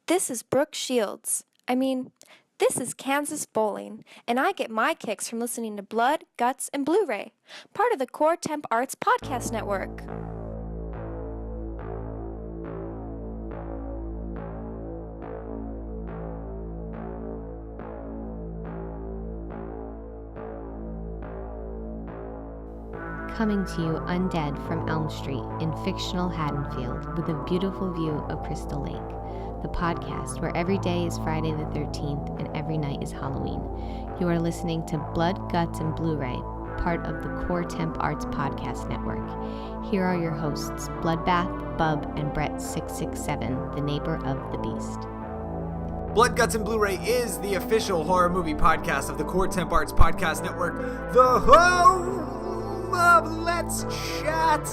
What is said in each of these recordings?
This is Brooke Shields. This is Kansas Bowling, and I get my kicks from listening to Blood, Guts, and Blu-Ray, part of the Core Temp Arts Podcast Network. Coming to you undead from Elm Street in fictional Haddonfield with a beautiful view of Crystal Lake, the podcast where every day is Friday the 13th and every night is Halloween. You are listening to Blood, Guts, and Blu-Ray, part of the Core Temp Arts Podcast Network. Here are your hosts, Bloodbath, Bub, and Brett667, the neighbor of the beast. Blood, Guts, and Blu-Ray is the official horror movie podcast of the Core Temp Arts Podcast Network, the home of Let's Chat.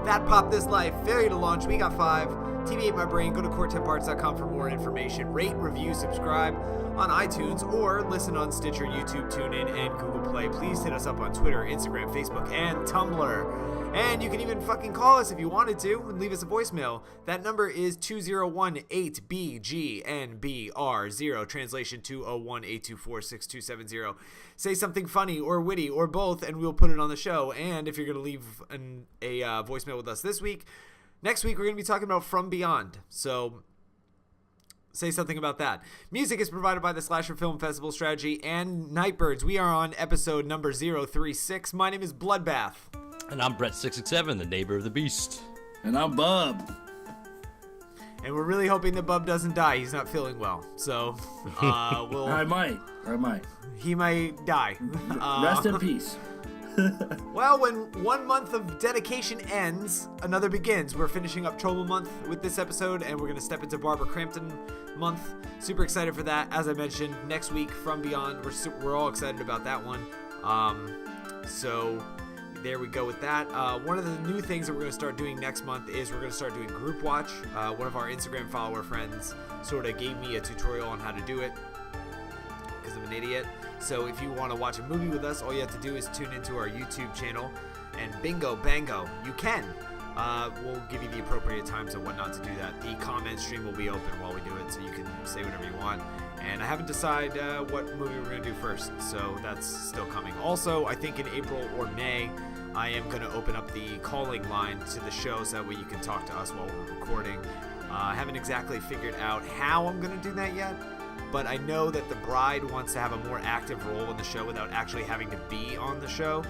That popped this life. Failure to launch. We got 5. TV ate my brain. Go to coretemparts.com for more information. Rate, review, subscribe on iTunes, or listen on Stitcher, YouTube, TuneIn, and Google Play. Please hit us up on Twitter, Instagram, Facebook, and Tumblr. And you can even fucking call us if you wanted to and leave us a voicemail. That number is 201-8BGNBR 0, translation 201-824-6270. Say something funny or witty or both, and we'll put it on the show. And if you're going to leave a voicemail with us this week, next week we're going to be talking about From Beyond. So say something about that. Music is provided by the Slasher Film Festival Strategy and Nightbirds. We are on episode number 036. My name is Bloodbath. And I'm Brett667, the neighbor of the beast. And I'm Bub. And we're really hoping that Bub doesn't die. He's not feeling well. So, we'll... I might. He might die. Rest in peace. Well, when 1 month of dedication ends, another begins. We're finishing up Trouble Month with this episode, and we're going to step into Barbara Crampton Month. Super excited for that. As I mentioned, next week, From Beyond, we're all excited about that one. So there we go with that. One of the new things that we're going to start doing next month is we're going to start doing Group Watch. One of our Instagram follower friends sort of gave me a tutorial on how to do it because I'm an idiot. So if you want to watch a movie with us, all you have to do is tune into our YouTube channel, and bingo, bango, you can. We'll give you the appropriate times and whatnot to do that. The comment stream will be open while we do it, so you can say whatever you want. And I haven't decided what movie we're going to do first, so that's still coming. Also, I think in April or May, I am going to open up the calling line to the show so that way you can talk to us while we're recording. I haven't exactly figured out how I'm going to do that yet, but I know that the bride wants to have a more active role in the show without actually having to be on the show.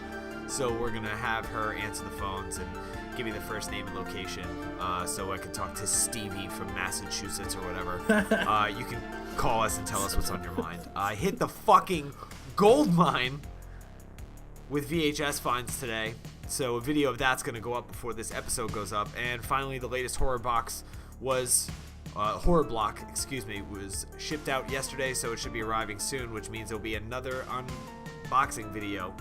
So we're going to have her answer the phones and give me the first name and location so I can talk to Stevie from Massachusetts or whatever. You can call us and tell us what's on your mind. I hit the fucking gold mine with VHS finds today. So a video of that's going to go up before this episode goes up. And finally, the latest horror block was shipped out yesterday, so it should be arriving soon, which means there'll be another unboxing video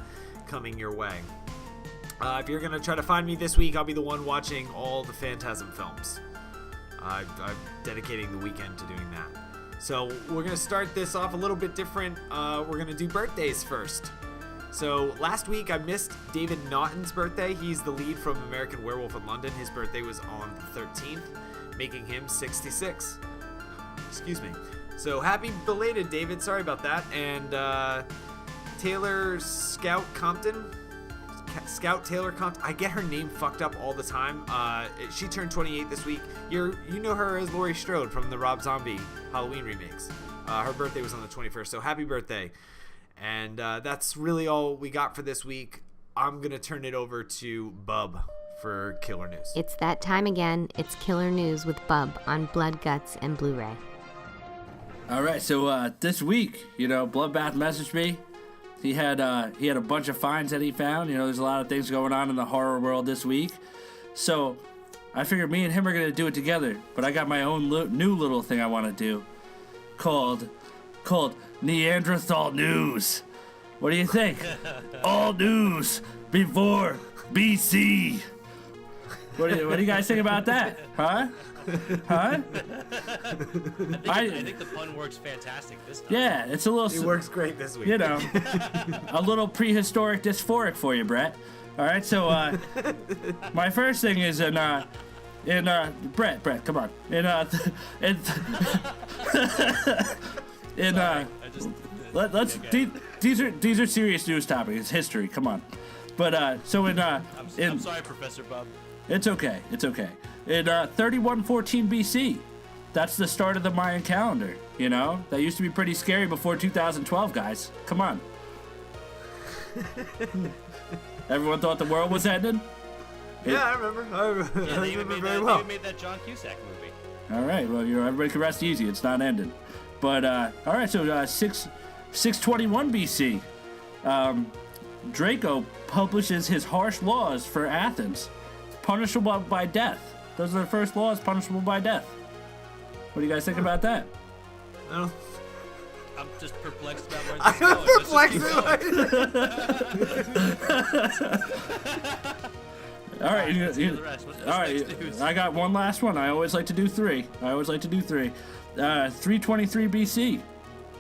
coming your way. If you're going to try to find me this week, I'll be the one watching all the Phantasm films. I'm dedicating the weekend to doing that. So we're going to start this off a little bit different. We're going to do birthdays first. So last week I missed David Naughton's birthday. He's the lead from American Werewolf in London. His birthday was on the 13th, making him 66. Excuse me. So happy belated, David. Sorry about that. And Taylor Scout Taylor Compton. I get her name fucked up all the time. She turned 28 this week. You know her as Laurie Strode from the Rob Zombie Halloween remakes. Her birthday was on the 21st, so happy birthday. And that's really all we got for this week. I'm going to turn it over to Bub for Killer News. It's that time again. It's Killer News with Bub on Blood, Guts, and Blu-ray. All right, so this week, Bloodbath messaged me. He had a bunch of finds that he found. There's a lot of things going on in the horror world this week. So I figured me and him are going to do it together. But I got my own new little thing I want to do called Neanderthal News. What do you think? All news before BC. What do you guys think about that? Huh? I think the pun works fantastic this time. Yeah, it's a little... It works great this week. A little prehistoric dysphoric for you, Brett. All right, so my first thing is Brett, come on. And these are serious news topics. It's history. Come on. But I'm sorry, Professor Bob. It's okay. In 3114 BC, that's the start of the Mayan calendar. You know, that used to be pretty scary before 2012, guys. Come on. Everyone thought the world was ending. Yeah, I remember. I remember very well. They even made that John Cusack movie. All right. Well, everybody can rest easy. It's not ending. But all right. So 621 BC, Draco publishes his harsh laws for Athens, punishable by death. Those are the first laws punishable by death. What do you guys think about that? I I'm just perplexed about where this is going. All right, Let's hear the rest. What's all right. next news? I got one last one. I always like to do three. 323 BC,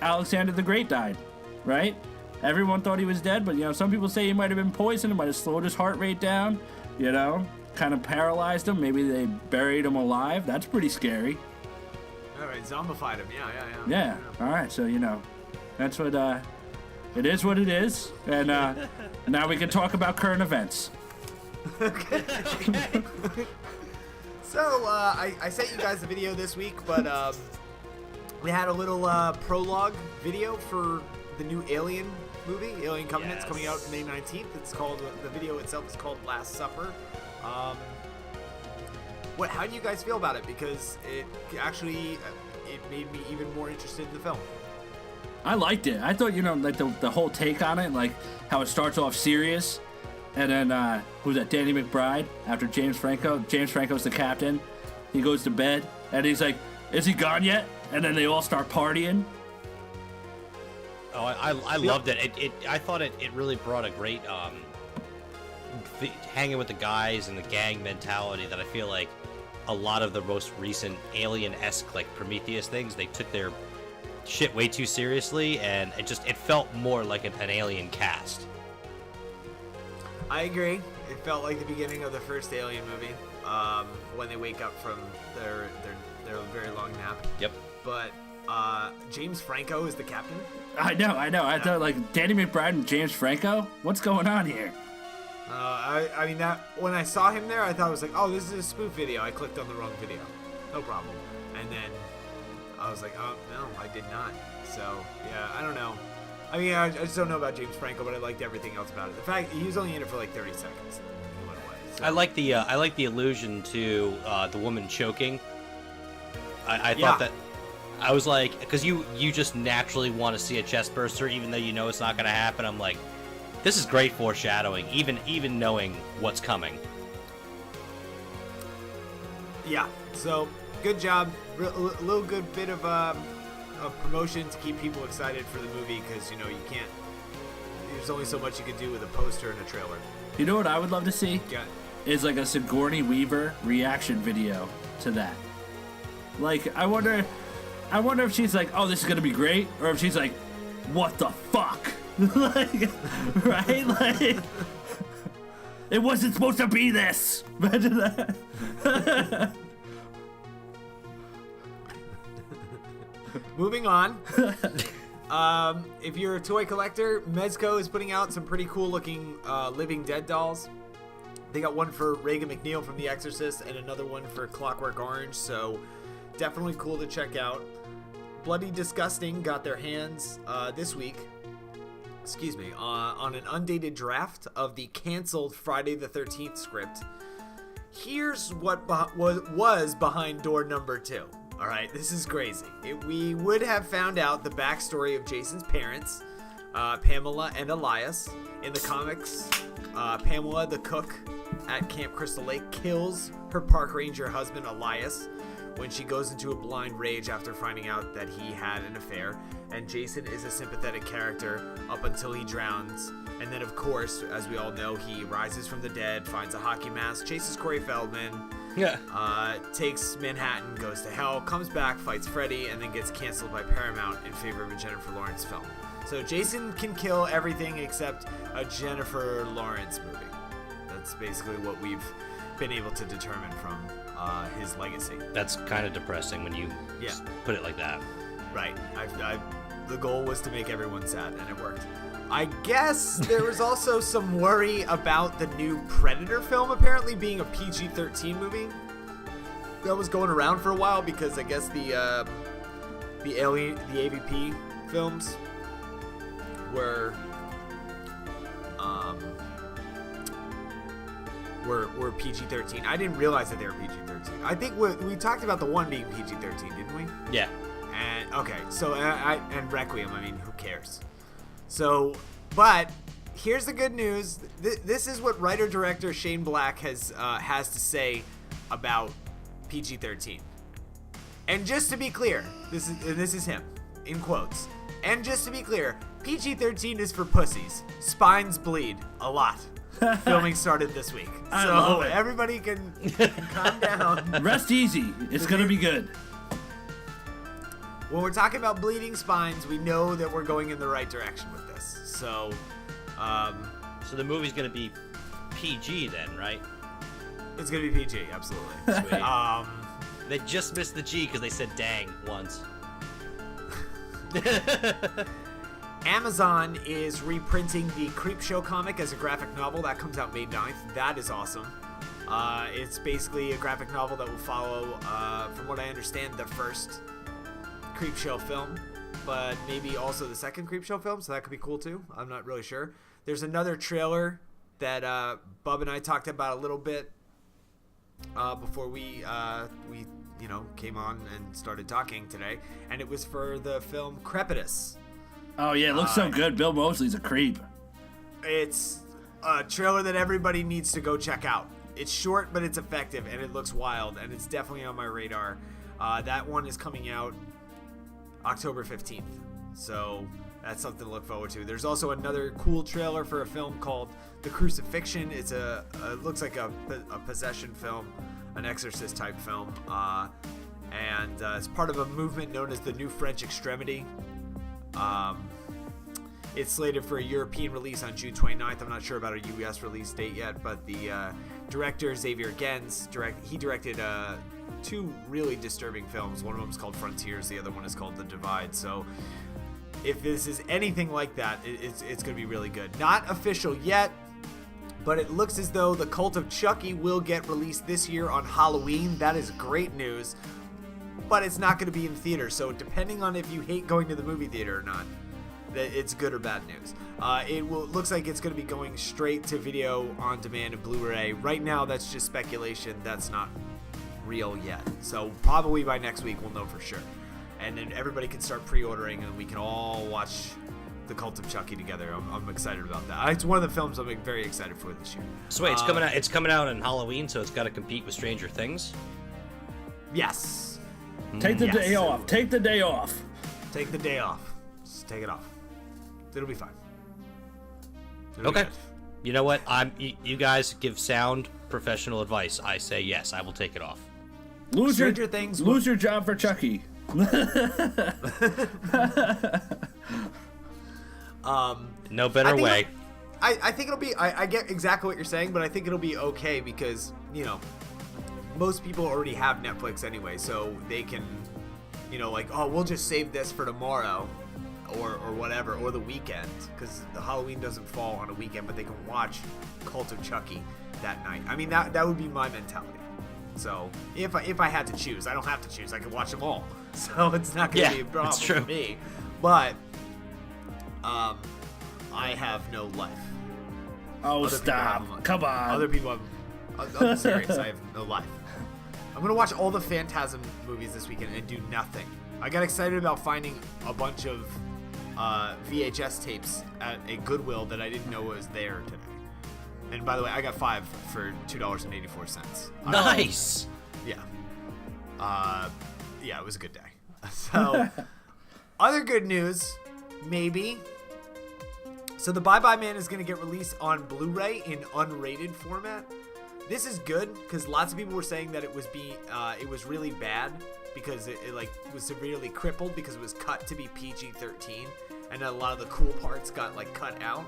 Alexander the Great died. Right? Everyone thought he was dead, but some people say he might have been poisoned. It might have slowed his heart rate down. Kind of paralyzed him. Maybe they buried him alive. That's pretty scary. All right, zombified him. Yeah. All right. So that's what it is. What it is. And now we can talk about current events. Okay. So I sent you guys a video this week, but we had a little prologue video for the new Alien movie, Alien Covenant's coming out May 19th. It's called, the video itself is called Last Supper. How do you guys feel about it? Because it actually it made me even more interested in the film. I liked it. I thought, like the whole take on it, like how it starts off serious, and then who's that? Danny McBride after James Franco. James Franco's the captain. He goes to bed and he's like, "Is he gone yet?" And then they all start partying. Oh, I loved it. I thought it really brought a great hanging with the guys and the gang mentality that I feel like a lot of the most recent Alien-esque, like Prometheus things, they took their shit way too seriously, and it felt more like an Alien cast. I agree. It felt like the beginning of the first Alien movie, when they wake up from their very long nap. Yep. But James Franco is the captain. I know. I thought like Danny McBride and James Franco. What's going on here? I mean, that when I saw him there, I thought it was like, oh, this is a spoof video. I clicked on the wrong video. No problem. And then I was like, oh, no, I did not. So, yeah, I don't know. I mean, I just don't know about James Franco, but I liked everything else about it. The fact he was only in it for like 30 seconds. He went away. So. I like the allusion to the woman choking. I thought that. I was like, because you just naturally want to see a chest burster, even though you know it's not going to happen. I'm like, this is great foreshadowing, even knowing what's coming. Yeah, so good job. A little good bit of promotion to keep people excited for the movie, because you can't. There's only so much you can do with a poster and a trailer. You know what I would love to see? Yeah. Is like a Sigourney Weaver reaction video to that. Like, I wonder if she's like, oh, this is gonna be great, or if she's like, what the fuck? Like, right? Like, it wasn't supposed to be this. Imagine that. Moving on. If you're a toy collector, Mezco is putting out some pretty cool looking Living Dead dolls. They got one for Regan McNeil from The Exorcist and another one for Clockwork Orange, so definitely cool to check out. Bloody Disgusting got their hands this week, on an undated draft of the canceled Friday the 13th script. Here's what was behind door number 2. All right, this is crazy. We would have found out the backstory of Jason's parents, Pamela and Elias. In the comics, Pamela, the cook at Camp Crystal Lake, kills her park ranger husband, Elias, when she goes into a blind rage after finding out that he had an affair. And Jason is a sympathetic character up until he drowns. And then, of course, as we all know, he rises from the dead, finds a hockey mask, chases Corey Feldman, takes Manhattan, goes to hell, comes back, fights Freddy, and then gets canceled by Paramount in favor of a Jennifer Lawrence film. So Jason can kill everything except a Jennifer Lawrence movie. That's basically what we've been able to determine from his legacy. That's kind of depressing when you put it like that. Right. The goal was to make everyone sad, and it worked. I guess there was also some worry about the new Predator film apparently being a PG-13 movie. That was going around for a while because I guess the AVP films were PG-13. I didn't realize that they were PG-13. I think we talked about the one being PG-13, didn't we? Yeah. And okay, so and Requiem. I mean, who cares? So, but here's the good news. This is what writer-director Shane Black has to say about PG-13. And just to be clear, this is him in quotes. And just to be clear, PG-13 is for pussies. Spines bleed a lot. Filming started this week, so everybody can calm down. Rest easy. It's gonna be good. When we're talking about bleeding spines, we know that we're going in the right direction with this. So the movie's gonna be PG then, right? It's gonna be PG, absolutely. Sweet. They just missed the G because they said "dang" once. Amazon is reprinting the Creepshow comic as a graphic novel. That comes out May 9th. That is awesome. It's basically a graphic novel that will follow, from what I understand, the first Creepshow film, but maybe also the second Creepshow film, so that could be cool too. I'm not really sure. There's another trailer that Bub and I talked about a little bit before we came on and started talking today, and it was for the film Crepitus. Oh yeah, it looks so good. Bill Moseley's a creep. It's a trailer that everybody needs to go check out. It's short, but it's effective, and it looks wild, and it's definitely on my radar. That one is coming out October 15th, so that's something to look forward to. There's also another cool trailer for a film called The Crucifixion. It looks like a possession film, an exorcist type film, and it's part of a movement known as the New French Extremity. It's slated for a European release on June 29th. I'm not sure about a US release date yet, but the director, Xavier Gens, he directed two really disturbing films. One of them is called Frontiers, the other one is called The Divide. So if this is anything like that, it's going to be really good. Not official yet, but it looks as though The Cult of Chucky will get released this year on Halloween. That is great news, but it's not going to be in theater. So depending on if you hate going to the movie theater or not, it's good or bad news. Looks like it's going to be going straight to video on demand and Blu-ray. Right now, that's just speculation. That's not real yet. So probably by next week, we'll know for sure. And then everybody can start pre-ordering, and we can all watch The Cult of Chucky together. I'm excited about that. It's one of the films I'm very excited for this year. So wait, it's coming out on Halloween, so it's got to compete with Stranger Things? Yes. Take the day off. Take the day off. Take the day off. Just take it off. It'll be fine. Okay. You know what? You guys give sound professional advice. I say yes. I will take it off. Lose your job for Chucky. No better way. I think it'll be. I get exactly what you're saying, but I think it'll be okay because most people already have Netflix anyway, so they can, we'll just save this for tomorrow. Or whatever, or the weekend, because the Halloween doesn't fall on a weekend, but they can watch Cult of Chucky that night. I mean, that would be my mentality. So if I had to choose, I don't have to choose. I can watch them all, so it's not going to be a problem for me. But I have no life. Oh, stop! Come on. Other people have. I'm serious. I have no life. I'm gonna watch all the Phantasm movies this weekend and do nothing. I got excited about finding a bunch of VHS tapes at a Goodwill that I didn't know was there today. And by the way, I got 5 for $2.84. Nice. Yeah. It was a good day. So, other good news, maybe. So the Bye Bye Man is going to get released on Blu-ray in unrated format. This is good because lots of people were saying that it was really bad because it was severely crippled because it was cut to be PG-13 and a lot of the cool parts got cut out.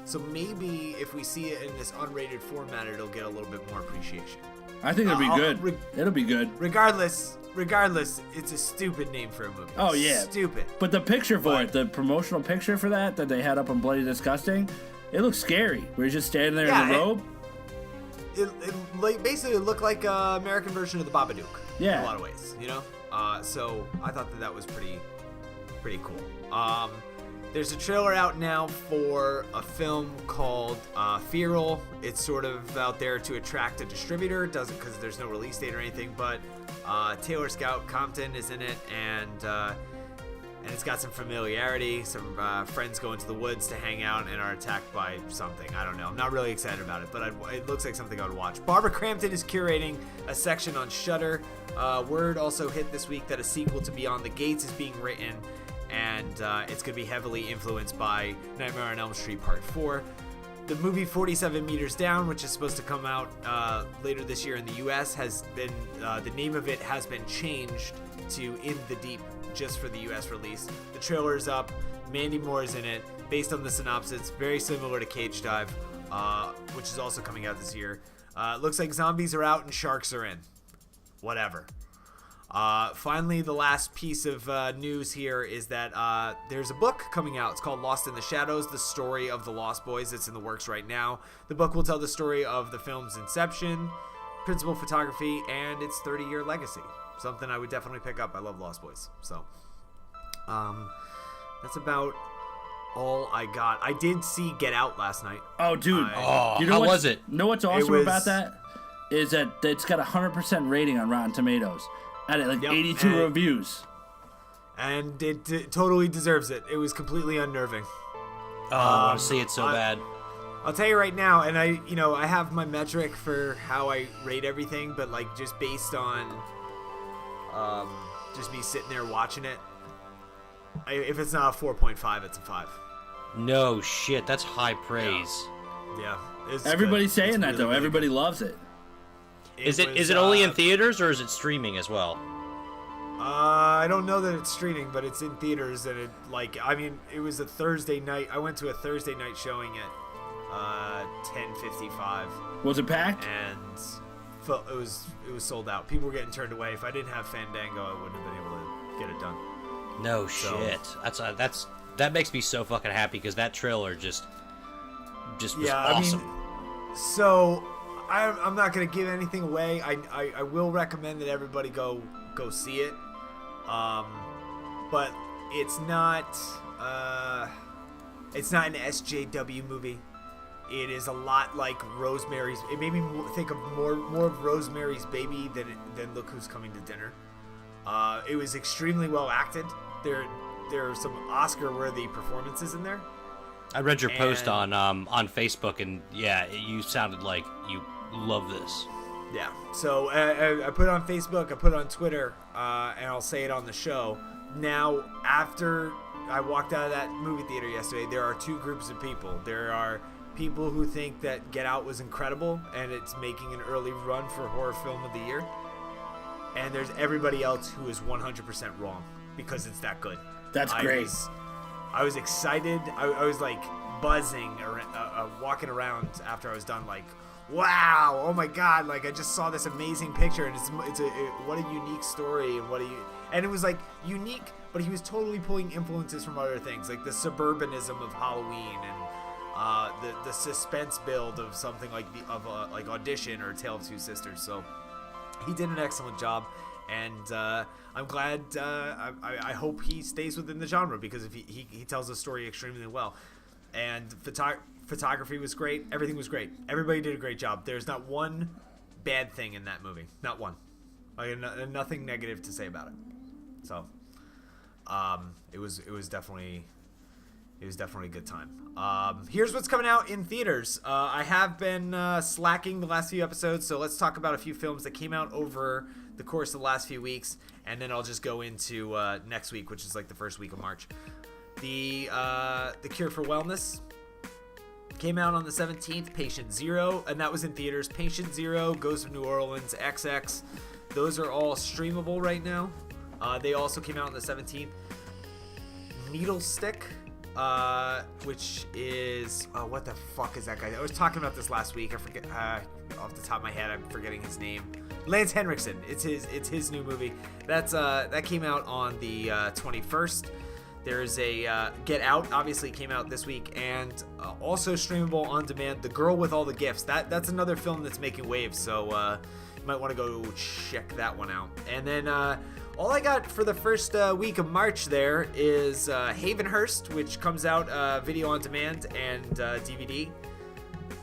So maybe if we see it in this unrated format, it'll get a little bit more appreciation. I think it'll be good. It'll be good. Regardless, it's a stupid name for a movie. Oh, yeah. Stupid. But the picture for it, the promotional picture for that they had up on Bloody Disgusting, it looks scary. Where he's just standing there in the robe. It basically looked like an American version of the Babadook. Yeah. In a lot of ways, you know? So I thought that was pretty cool. There's a trailer out now for a film called Feral. It's sort of out there to attract a distributor. It doesn't because there's no release date or anything, but Taylor Scout Compton is in it, and it's got some familiarity. Some friends go into the woods to hang out and are attacked by something. I don't know. I'm not really excited about it, but it looks like something I would watch. Barbara Crampton is curating a section on Shudder. Word also hit this week that a sequel to Beyond the Gates is being written, and it's going to be heavily influenced by Nightmare on Elm Street Part 4. The movie 47 Meters Down, which is supposed to come out later this year in the U.S., has been the name of it has been changed to In the Deep, just for the U.S. release. The trailer is up. Mandy Moore is in it. Based on the synopsis, very similar to Cage Dive, which is also coming out this year. Looks like zombies are out and sharks are in. Whatever. Finally, the last piece of news here is that there's a book coming out. It's called Lost in the Shadows, the story of the Lost Boys. It's in the works right now. The book will tell the story of the film's inception, principal photography, and its 30-year legacy. Something I would definitely pick up. I love Lost Boys. So, that's about all I got. I did see Get Out last night. Oh, dude. How was it? You know what's awesome about that? Is that it's got a 100% rating on Rotten Tomatoes. At like 82 reviews. And it totally deserves it. It was completely unnerving. Oh, I want to see it so bad. I'll tell you right now, and I have my metric for how I rate everything, but like just based on just me sitting there watching it, if it's not a 4.5, it's a 5. No shit, that's high praise. Yeah. Everybody's saying it's that really, though. really Everybody good. loves it. Is it only in theaters or is it streaming as well? I don't know that it's streaming, but it's in theaters, and it was a Thursday night. I went to a Thursday night showing at 10:55. Was it packed? And it was sold out. People were getting turned away. If I didn't have Fandango, I wouldn't have been able to get it done. No shit. That makes me so fucking happy because that trailer just was awesome. So I'm not gonna give anything away. I will recommend that everybody go see it. But it's not an SJW movie. It is a lot like Rosemary's. It made me think of more of Rosemary's Baby than Look Who's Coming to Dinner. It was extremely well acted. There are some Oscar-worthy performances in there. I read your post on Facebook, and yeah, you sounded like you love this. Yeah. So I put it on Facebook, I put it on Twitter, and I'll say it on the show. Now, after I walked out of that movie theater yesterday, there are two groups of people. There are people who think that Get Out was incredible, and it's making an early run for Horror Film of the Year. And there's everybody else who is 100% wrong because it's that good. That's great. I was excited. I was like buzzing, walking around after I was done. Like, wow! Oh my God! Like I just saw this amazing picture, and what a unique story, and it was like unique, but he was totally pulling influences from other things, like the suburbanism of Halloween and the suspense build of something like like Audition or Tale of Two Sisters. So he did an excellent job. And I'm glad. I hope he stays within the genre because if he tells the story extremely well, and photography was great. Everything was great. Everybody did a great job. There's not one bad thing in that movie. Not one. Nothing negative to say about it. So, it was definitely a good time. Here's what's coming out in theaters. I have been slacking the last few episodes, so let's talk about a few films that came out over the course of the last few weeks, and then I'll just go into next week, which is like the first week of March. The Cure for Wellness came out on the 17th. Patient Zero, and that was in theaters. Patient Zero, Ghost of New Orleans, XX. Those are all streamable right now. They also came out on the 17th. Needle Stick which is what the fuck is that guy? I was talking about this last week. I forget off the top of my head. I'm forgetting his name. Lance Henriksen. It's his new movie. That came out on the 21st. There's a Get Out, obviously came out this week, and also streamable on demand. The Girl with All the Gifts. That's another film that's making waves. So you might want to go check that one out. And then all I got for the first week of March there is Havenhurst, which comes out video on demand and DVD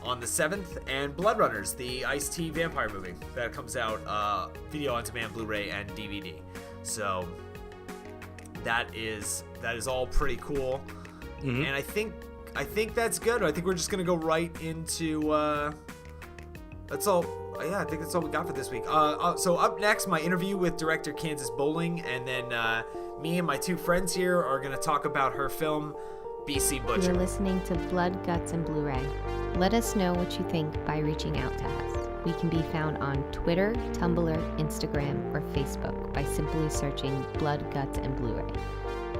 on the 7th, and Blood Runners, the Ice-T vampire movie that comes out video on demand, Blu-ray, and DVD. So that is all pretty cool. Mm-hmm. And I think that's good. I think we're just gonna go right into that's all. Yeah, I think that's all we got for this week. So up next, my interview with director Kansas Bowling, and then me and my two friends here are going to talk about her film, BC Butcher. You're listening to Blood, Guts, and Blu-ray. Let us know what you think by reaching out to us. We can be found on Twitter, Tumblr, Instagram, or Facebook by simply searching Blood, Guts, and Blu-ray.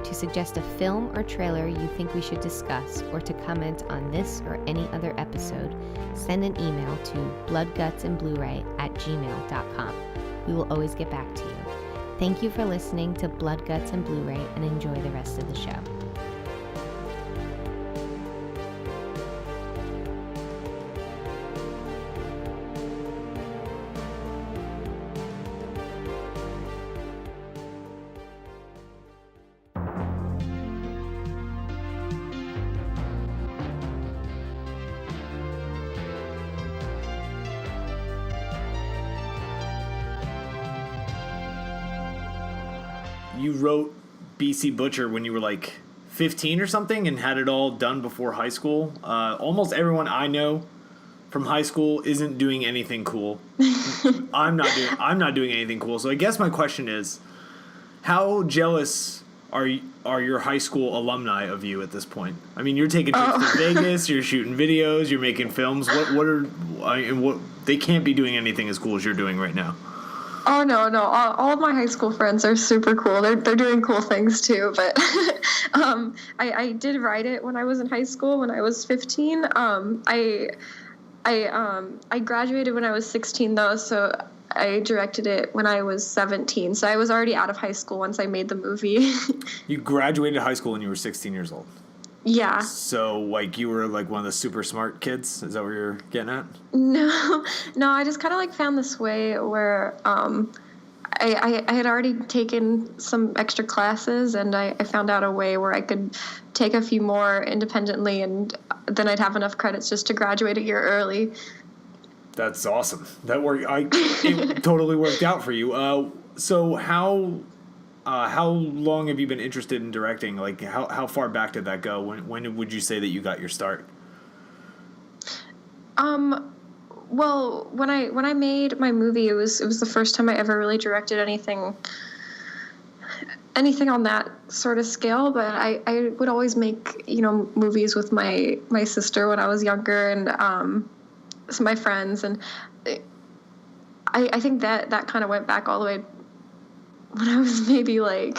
To suggest a film or trailer you think we should discuss, or to comment on this or any other episode, send an email to bloodgutsandbluray@gmail.com. We will always get back to you. Thank you for listening to Blood, Guts, and Blu-ray, and enjoy the rest of the show. You wrote BC Butcher when you were like 15 or something and had it all done before high school. Almost everyone I know from high school isn't doing anything cool. I'm not doing anything cool. So I guess my question is, how jealous are your high school alumni of you at this point? I mean, you're taking trips to Vegas, you're shooting videos, you're making films. What they can't be doing anything as cool as you're doing right now. Oh, no. All of my high school friends are super cool. They're doing cool things, too. But I did write it when I was in high school, when I was 15. I graduated when I was 16, though, so I directed it when I was 17. So I was already out of high school once I made the movie. You graduated high school when you were 16 years old? Yeah. So, like, you were, like, one of the super smart kids? Is that what you're getting at? No, I just kind of, like, found this way where I had already taken some extra classes, and I found out a way where I could take a few more independently, and then I'd have enough credits just to graduate a year early. That's awesome. That worked. It totally worked out for you. So how long have you been interested in directing? Like, how far back did that go? When would you say that you got your start? Well, when I made my movie, it was the first time I ever really directed anything on that sort of scale. But I would always make, movies with my sister when I was younger, and some of my friends, and I think that kind of went back all the way when I was maybe like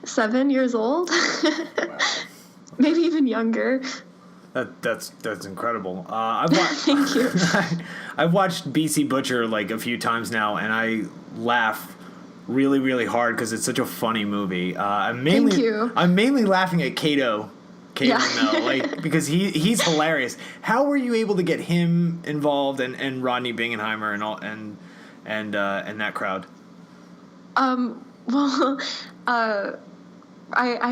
7 years old. Wow. Maybe even younger. That's incredible. Thank you. I've watched BC Butcher like a few times now, and I laugh really, really hard because it's such a funny movie. Thank you. I'm mainly laughing at Kato, yeah. though, like, because he's hilarious. How were you able to get him involved and Rodney Bingenheimer and all and that crowd? Well, I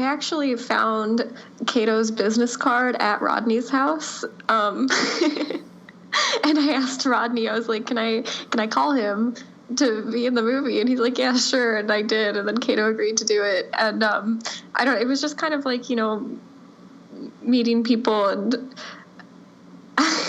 actually found Kato's business card at Rodney's house. And I asked Rodney, I was like, can I call him to be in the movie? And he's like, yeah, sure. And I did. And then Kato agreed to do it. And, it was just kind of like, meeting people and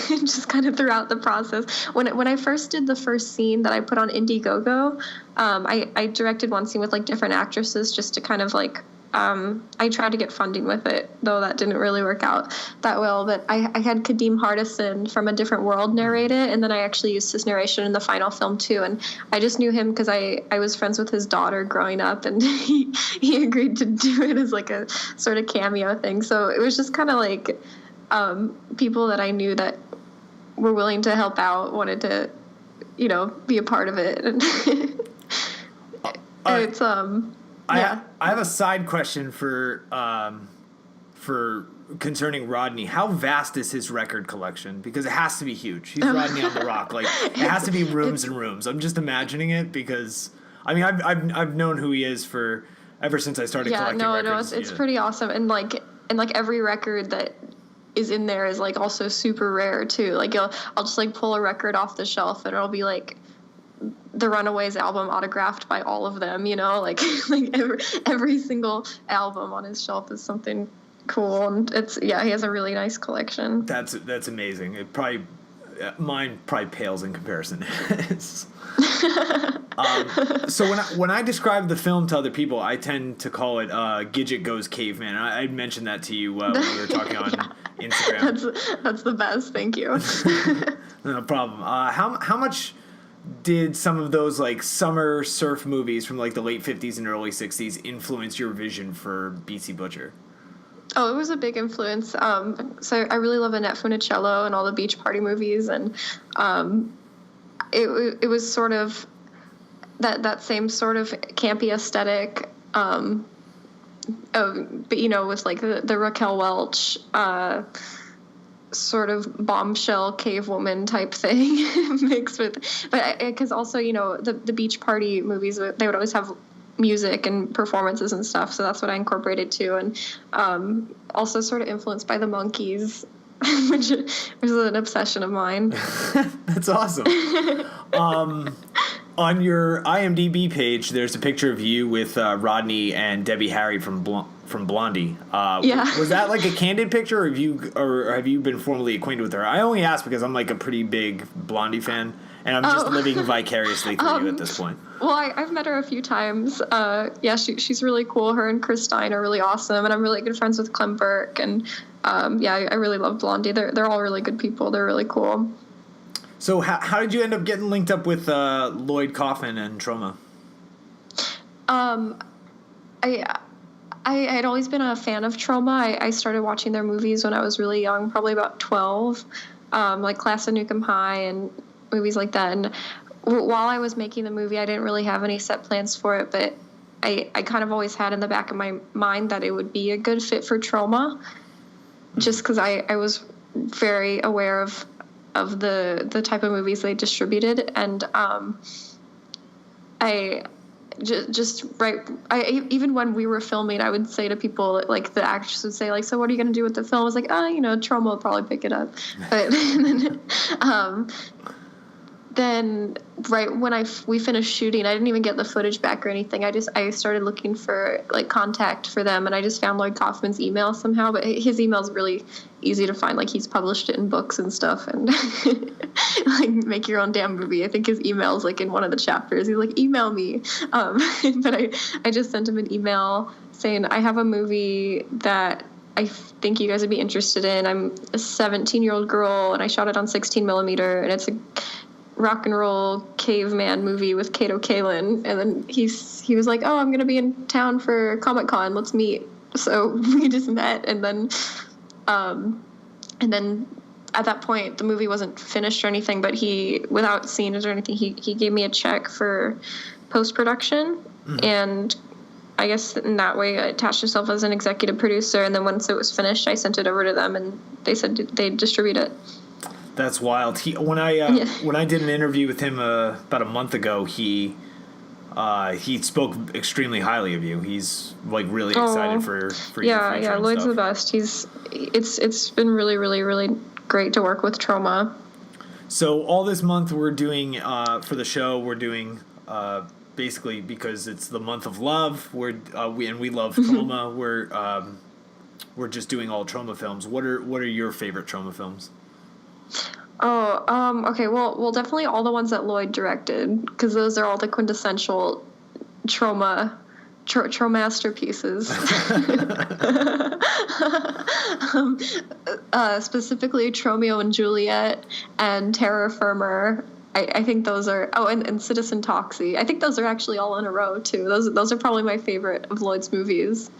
just kind of throughout the process. When I first did the first scene that I put on Indiegogo, I directed one scene with like different actresses just to kind of like I tried to get funding with it, though that didn't really work out that well. But I had Kadeem Hardison from A Different World narrate it, and then I actually used his narration in the final film too. And I just knew him because I was friends with his daughter growing up, and he agreed to do it as like a sort of cameo thing. So it was just kind of like people that I knew that were willing to help out, wanted to, be a part of it. And it's I have a side question for concerning Rodney. How vast is his record collection? Because it has to be huge. He's Rodney on the Rock. Like, it has to be rooms and rooms. I'm just imagining it because I've known who he is ever since I started collecting records. It's pretty awesome. And like every record that is in there is like also super rare too. Like I'll just like pull a record off the shelf and it'll be like the Runaways album autographed by all of them, like every single album on his shelf is something cool, and he has a really nice collection. That's amazing. Mine probably pales in comparison. So when I describe the film to other people, I tend to call it Gidget Goes Caveman. I mentioned that to you when we were talking on Instagram. That's the best. Thank you. No problem. How much did some of those like summer surf movies from like the late 50s and early 60s influence your vision for BC Butcher? Oh, it was a big influence. So I really love Annette Funicello and all the beach party movies, and it was sort of that same sort of campy aesthetic, but with like the Raquel Welch sort of bombshell cave woman type thing mixed with, but because also the beach party movies, they would always have music and performances and stuff, so that's what I incorporated too, and also sort of influenced by the Monkees, which is an obsession of mine. That's awesome. On your IMDb page, there's a picture of you with Rodney and Debbie Harry from Blondie. Was that like a candid picture, or have you been formally acquainted with her? I only ask because I'm like a pretty big Blondie fan, and I'm just living vicariously through you at this point. Well, I've met her a few times. She's really cool. Her and Chris Stein are really awesome, and I'm really good friends with Clem Burke, and I really love Blondie. They're all really good people. They're really cool. So how did you end up getting linked up with Lloyd Kaufman and Troma? I had always been a fan of Troma. I started watching their movies when I was really young, probably about 12, like Class of Nukem High and movies like that. And while I was making the movie, I didn't really have any set plans for it, but I kind of always had in the back of my mind that it would be a good fit for Troma, just because I was very aware of the type of movies they distributed, and even when we were filming, I would say to people, like the actors would say, like, so what are you going to do with the film? I was like, Troma will probably pick it up. But then right when we finished shooting, I didn't even get the footage back or anything. I started looking for like contact for them, and I just found Lloyd Kaufman's email somehow. But his email's really easy to find. Like, he's published it in books and stuff, and like Make Your Own Damn Movie. I think his email's like in one of the chapters. He's like, email me. But I just sent him an email saying, I have a movie that I think you guys would be interested in. I'm a 17-year-old girl, and I shot it on 16 millimeter, and it's a rock and roll caveman movie with Kato Kalin. And then he was like, I'm going to be in town for Comic-Con. Let's meet. So we just met, and then at that point the movie wasn't finished or anything, but he, without seeing it or anything, he gave me a check for post-production. And I guess in that way I attached myself as an executive producer, and then once it was finished, I sent it over to them, and they said they'd distribute it. That's wild. When I did an interview with him about a month ago, he spoke extremely highly of you. He's like really excited for your future. Yeah, Lloyd's stuff. The best. It's been really, really, really great to work with Troma. So all this month we're doing for the show, we're doing basically because it's the month of love. We love Troma. We're just doing all Troma films. What are your favorite Troma films? Okay. Well, definitely all the ones that Lloyd directed, because those are all the quintessential Troma masterpieces. Specifically Tromeo and Juliet and Terror Firmer. I think those are, and Citizen Toxie. I think those are actually all in a row too. Those are probably my favorite of Lloyd's movies.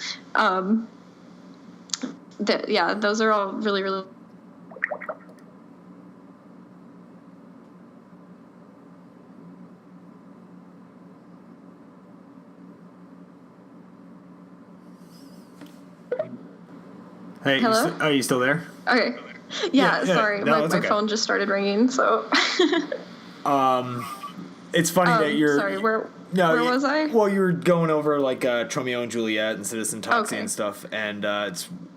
Those are all really, really. Hey, hello? Are you still there? Okay. Yeah, sorry, no, my okay. phone just started ringing, so. It's funny that you're. Sorry, where was I? Well, you were going over like Tromeo and Juliet and Citizen Toxie and stuff, and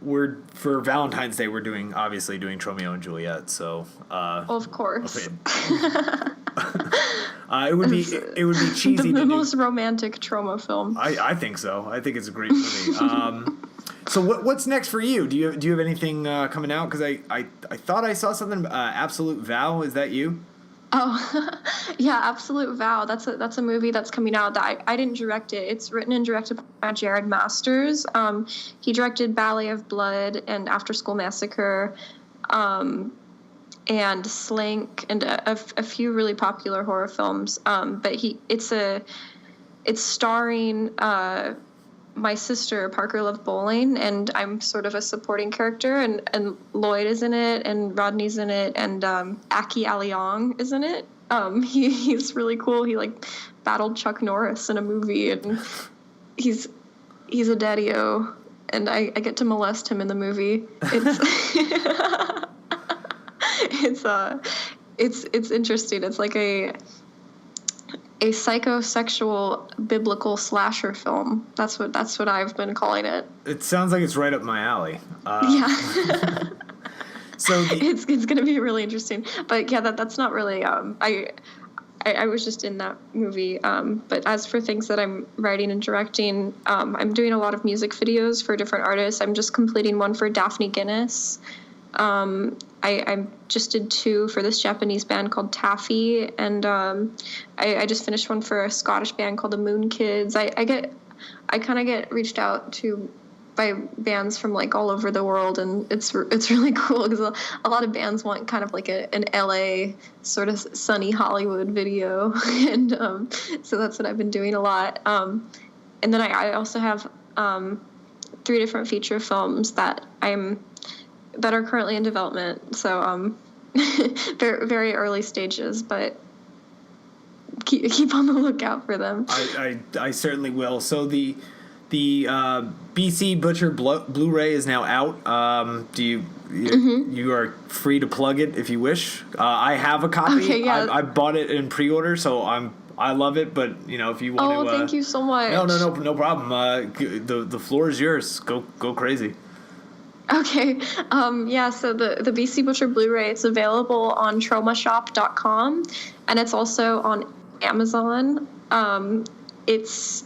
we're for Valentine's Day we're obviously doing Tromeo and Juliet, so. Of course. Okay. It would be cheesy. The most romantic trauma film. I think so. I think it's a great movie. So what's next for you? Do you have anything coming out? Because I thought I saw something. Absolute Vow, is that you? Oh, yeah, Absolute Vow. That's a movie that's coming out that I didn't direct it. It's written and directed by Jared Masters. He directed Ballet of Blood and After School Massacre, and Slink and a few really popular horror films. But it's starring my sister Parker Love Bowling, and I'm sort of a supporting character, and Lloyd is in it, and Rodney's in it, and Aki Aliong is in it. He's really cool. He like battled Chuck Norris in a movie, and he's a daddy-o, and I get to molest him in the movie. It's interesting. It's like a psychosexual biblical slasher film. That's what I've been calling it. It sounds like it's right up my alley. Yeah. So it's going to be really interesting. But yeah, that's not really. I was just in that movie. But as for things that I'm writing and directing, I'm doing a lot of music videos for different artists. I'm just completing one for Daphne Guinness. I just did 2 for this Japanese band called Taffy, and I just finished one for a Scottish band called the Moon Kids. I kind of get reached out to by bands from like all over the world, and it's really cool because a lot of bands want kind of like an LA sort of sunny Hollywood video, and so that's what I've been doing a lot. And then I also have 3 different feature films that are currently in development. So very, very early stages, but keep on the lookout for them. I certainly will. So the BC Butcher Blu-ray is now out. You are free to plug it if you wish. I have a copy. Okay, yeah. I bought it in pre-order, so I love it. But if you want to, thank you so much. No problem. The floor is yours. Go crazy. Okay. So the BC Butcher Blu-ray, it's available on traumashop.com, and it's also on Amazon. It's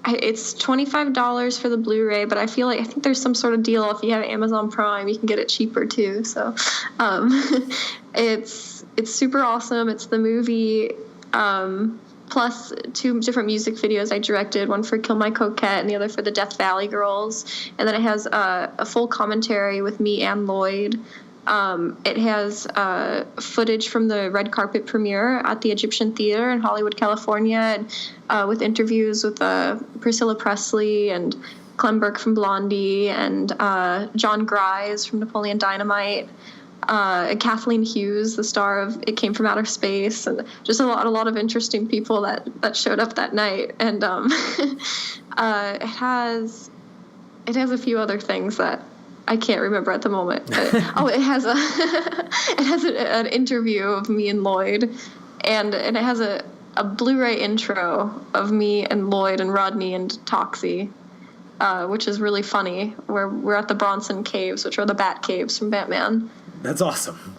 $25 for the Blu-ray, but I think there's some sort of deal. If you have Amazon Prime, you can get it cheaper too. So it's super awesome. It's the movie plus 2 different music videos I directed, one for Kill My Coquette and the other for the Death Valley Girls. And then it has a full commentary with me and Lloyd. It has footage from the red carpet premiere at the Egyptian Theater in Hollywood, California, and with interviews with Priscilla Presley and Clem Burke from Blondie and John Grise from Napoleon Dynamite. Kathleen Hughes, the star of It Came from Outer Space, and just a lot of interesting people that showed up that night. And it has a few other things that I can't remember at the moment. But, it has an interview of me and Lloyd, and it has a Blu-ray intro of me and Lloyd and Rodney and Toxie, which is really funny. We're at the Bronson Caves, which are the Bat Caves from Batman. That's awesome.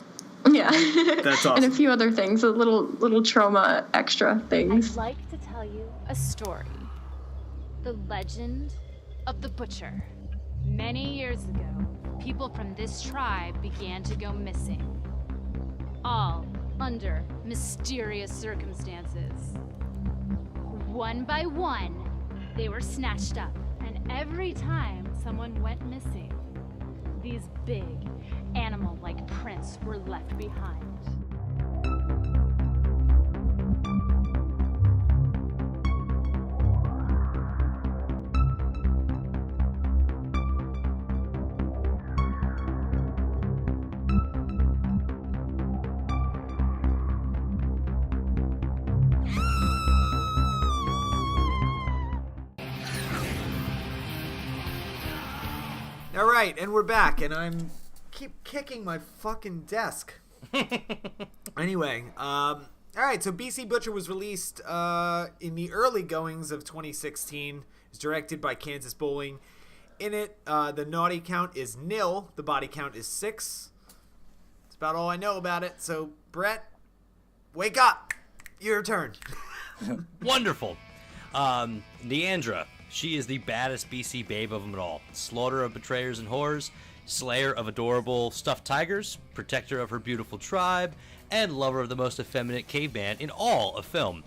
Yeah. That's awesome. And a few other things, little trauma extra things. I'd like to tell you a story. The legend of the Butcher. Many years ago, people from this tribe began to go missing. All under mysterious circumstances. One by one, They were snatched up, and every time someone went missing, these big, animal-like prints were left behind. All right, and we're back, and I'm keep kicking my fucking desk. Anyway, all right, so BC Butcher was released in the early goings of 2016. It's directed by Kansas Bowling. In it, the naughty count is 0. The body count is 6. That's about all I know about it. So, Brett, wake up. Your turn. Wonderful. Neandra. She is the baddest BC babe of them all. Slaughterer of betrayers and whores, slayer of adorable stuffed tigers, protector of her beautiful tribe, and lover of the most effeminate caveman in all of film.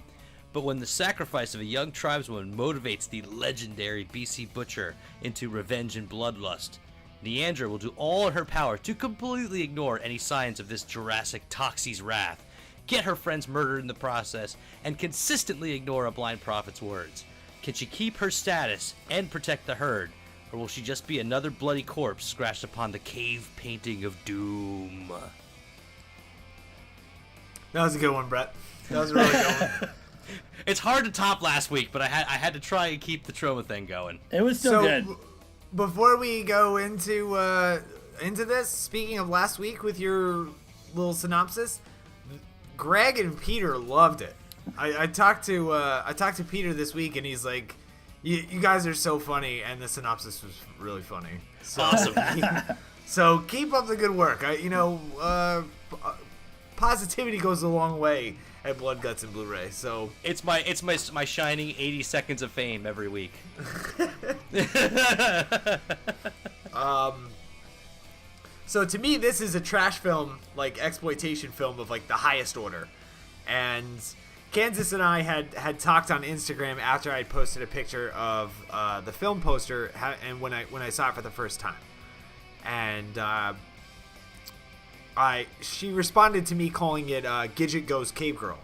But when the sacrifice of a young tribeswoman motivates the legendary BC Butcher into revenge and bloodlust, Neandra will do all in her power to completely ignore any signs of this Jurassic Toxie's wrath, get her friends murdered in the process, and consistently ignore a blind prophet's words. Can she keep her status and protect the herd, or will she just be another bloody corpse scratched upon the cave painting of doom? That was a good one, Brett. That was a really good one. It's hard to top last week, but I had to try and keep the trauma thing going. It was still good. Before we go into this, speaking of last week with your little synopsis, Greg and Peter loved it. I talked to Peter this week, and he's like, "You guys are so funny," and the synopsis was really funny. So, awesome. So keep up the good work. Positivity goes a long way at Blood, Guts, and Blu-ray. So it's my shining 80 seconds of fame every week. So to me, this is a trash film, like exploitation film of like the highest order, and Kansas and I had talked on Instagram after I posted a picture of the film poster, and when I saw it for the first time, and she responded to me calling it Gidget Goes Cave Girl,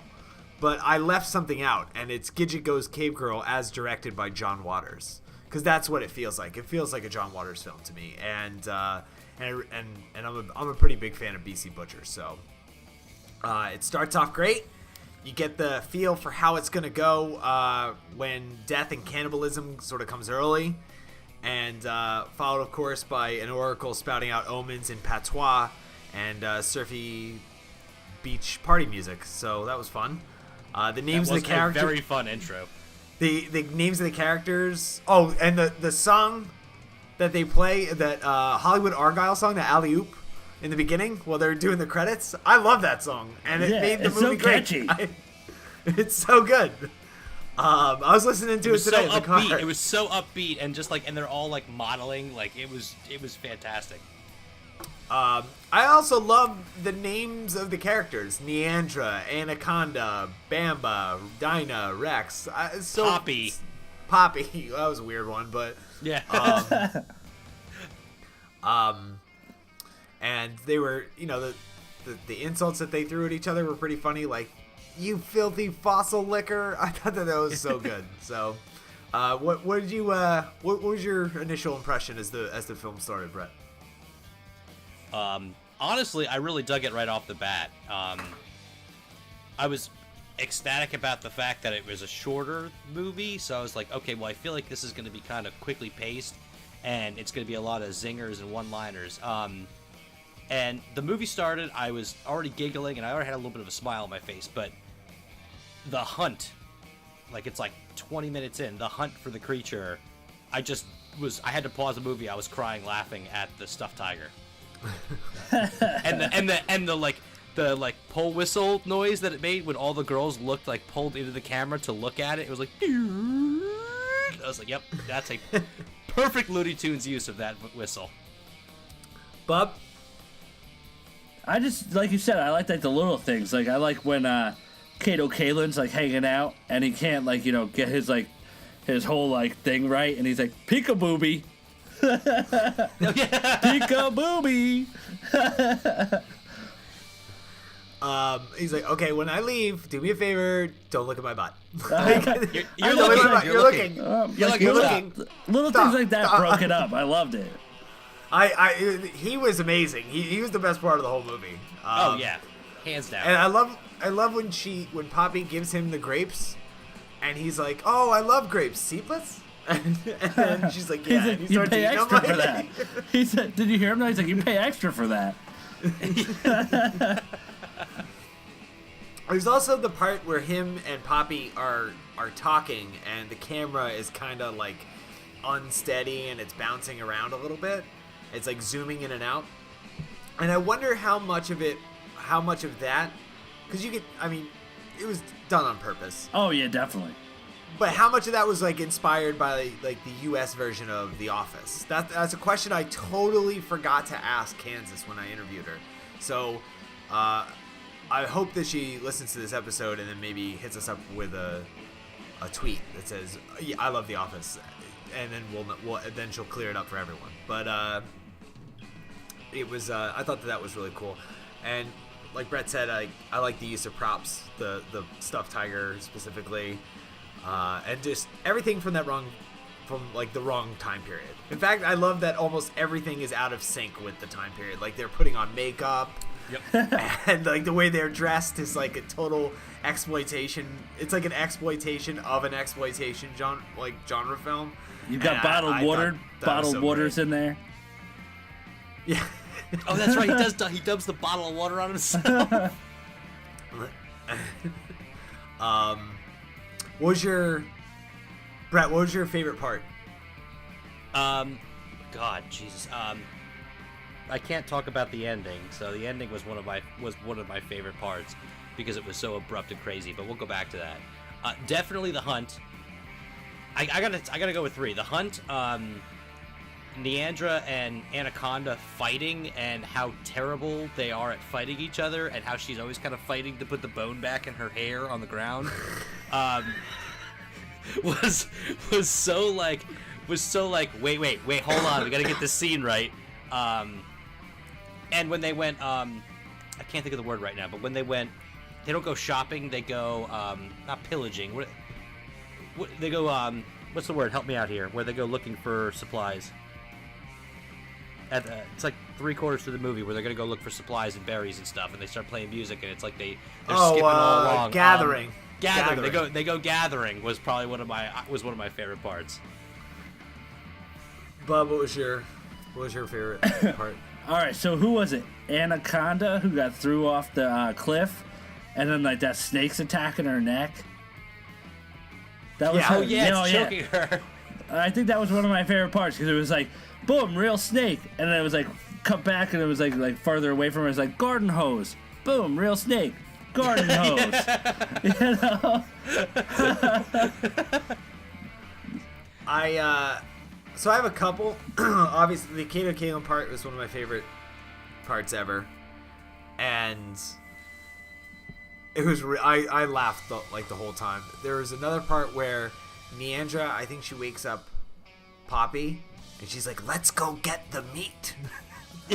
but I left something out, and it's Gidget Goes Cave Girl as directed by John Waters, because that's what it feels like. It feels like a John Waters film to me, and I'm a pretty big fan of BC Butcher, so it starts off great. You get the feel for how it's going to go when death and cannibalism sort of comes early, and followed, of course, by an oracle spouting out omens in patois and surfy beach party music. So that was fun. The names of the characters. Very fun intro. The names of the characters. Oh, and the song that they play, that Hollywood Argyle song, the Alley Oop, in the beginning while they're doing the credits. I love that song, and it made the movie great. Catchy. It's so good. I was listening to it today in the car. It was so upbeat, and just like, and they're all like modeling, like it was fantastic. I also love the names of the characters: Neandra, Anaconda, Bamba, Dinah, Rex. Poppy. That was a weird one, but yeah. And they were, the insults that they threw at each other were pretty funny. Like, "You filthy fossil liquor." I thought that was so good. So, what was your initial impression as the film started, Brett? Honestly, I really dug it right off the bat. I was ecstatic about the fact that it was a shorter movie, so I was like, okay, well, I feel like this is going to be kind of quickly paced, and it's going to be a lot of zingers and one-liners. And the movie started, I was already giggling, and I already had a little bit of a smile on my face, but the hunt, like, it's like 20 minutes in, the hunt for the creature, I had to pause the movie. I was crying laughing at the stuffed tiger. and the pole whistle noise that it made when all the girls looked like pulled into the camera to look at it. It was like, I was like, yep, that's a perfect Looney Tunes use of that whistle. Bub? I just, like you said, I like the little things. Like, I like when Kato Kaelin's like hanging out and he can't, like, get his his whole like thing right, and he's like peekabooby. Peekabooby. He's like, okay, when I leave, do me a favor, don't look at my butt. You're looking. You're looking. You're looking. Little Stop. things like that broke it up. I loved it. He was amazing. He was the best part of the whole movie. Oh yeah, hands down. And I love when Poppy gives him the grapes, and he's like, oh, I love grapes, seedless. And then she's like, yeah. And he You starts pay eating extra them. for that. He said, did you hear him? He's like, you pay extra for that. There's also the part where him and Poppy are talking, and the camera is kind of like unsteady and it's bouncing around a little bit. It's like zooming in and out. And I wonder how much of that, because it was done on purpose. Oh yeah, definitely. But how much of that was like inspired by like the U.S. version of The Office? That's a question I totally forgot to ask Kansas when I interviewed her. So I hope that she listens to this episode and then maybe hits us up with a tweet that says, yeah, I love The Office, and then then she'll clear it up for everyone. But it was I thought that was really cool, and like Brett said, I like the use of props, the stuffed tiger specifically. And just everything from the wrong time period. In fact, I love that almost everything is out of sync with the time period. Like they're putting on makeup, and like the way they're dressed is like a total exploitation. It's like an exploitation of an exploitation genre film. You've got bottled waters in there. Yeah. Oh, that's right. He dubs the bottle of water on himself. What was your favorite part? God, Jesus. I can't talk about the ending. So the ending was one of my favorite parts because it was so abrupt and crazy. But we'll go back to that. Definitely the hunt. I gotta go with 3. The hunt. Neandra and Anaconda fighting, and how terrible they are at fighting each other, and how she's always kind of fighting to put the bone back in her hair on the ground. Was so like wait, hold on, we gotta get this scene right. And when they went, I can't think of the word right now, but when they don't go shopping, they go not pillaging. What they go? What's the word? Help me out here. Where they go looking for supplies. It's like 3/4 through the movie where they're gonna go look for supplies and berries and stuff, and they start playing music, and it's like they're skipping all along. Gathering. They go gathering was probably one of my favorite parts. Bub, what was your favorite part? All right, so who was it? Anaconda, who got threw off the cliff, and then like that snake's attacking her neck. That was choking her. I think that was one of my favorite parts because it was like, boom, real snake, and then it was like cut back, and it was like farther away from her. It was like garden hose, boom, real snake, garden hose. You know. So I have a couple. Obviously, the Kato Kalin part was one of my favorite parts ever, and it was. I laughed the whole time. There was another part where Neandra, I think she wakes up Poppy, and she's like, "Let's go get the meat."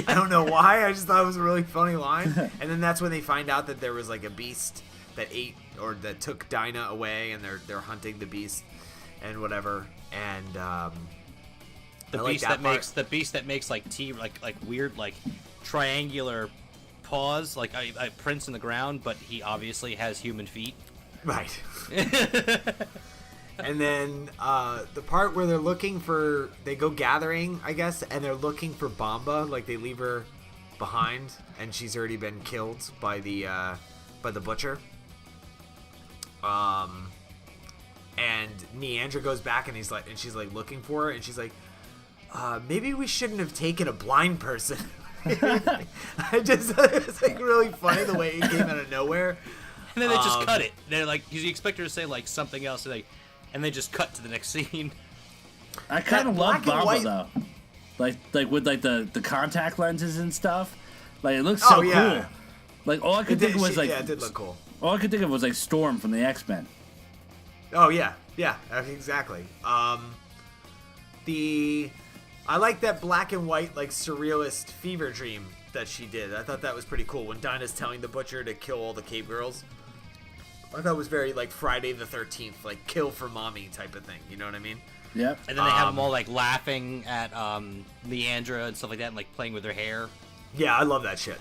I don't know why. I just thought it was a really funny line. And then that's when they find out that there was like a beast that ate or that took Dinah away, and they're hunting the beast and whatever. And the beast that makes like like weird like triangular paws, like a prints in the ground, but he obviously has human feet. Right. And then the part where they go gathering, I guess, and they're looking for Bamba, like they leave her behind, and she's already been killed by the butcher. And Neandra goes back, and she's like looking for her, and she's like, maybe we shouldn't have taken a blind person. It's like really funny the way it came out of nowhere. And then they just cut it. They're like, you expect her to say like something else, and they just cut to the next scene. I kind of love Bamba though, like with like the contact lenses and stuff. Like it looks so cool. Like all I could think was like, it did look cool. All I could think of was like Storm from the X-Men. Oh yeah, exactly. I like that black and white, like, surrealist fever dream that she did. I thought that was pretty cool when Dinah's telling the butcher to kill all the cave girls. I thought it was very, like, Friday the 13th, like, kill for mommy type of thing. You know what I mean? Yep. And then they have them all, like, laughing at Leandra and stuff like that and, like, playing with her hair. Yeah, I love that shit.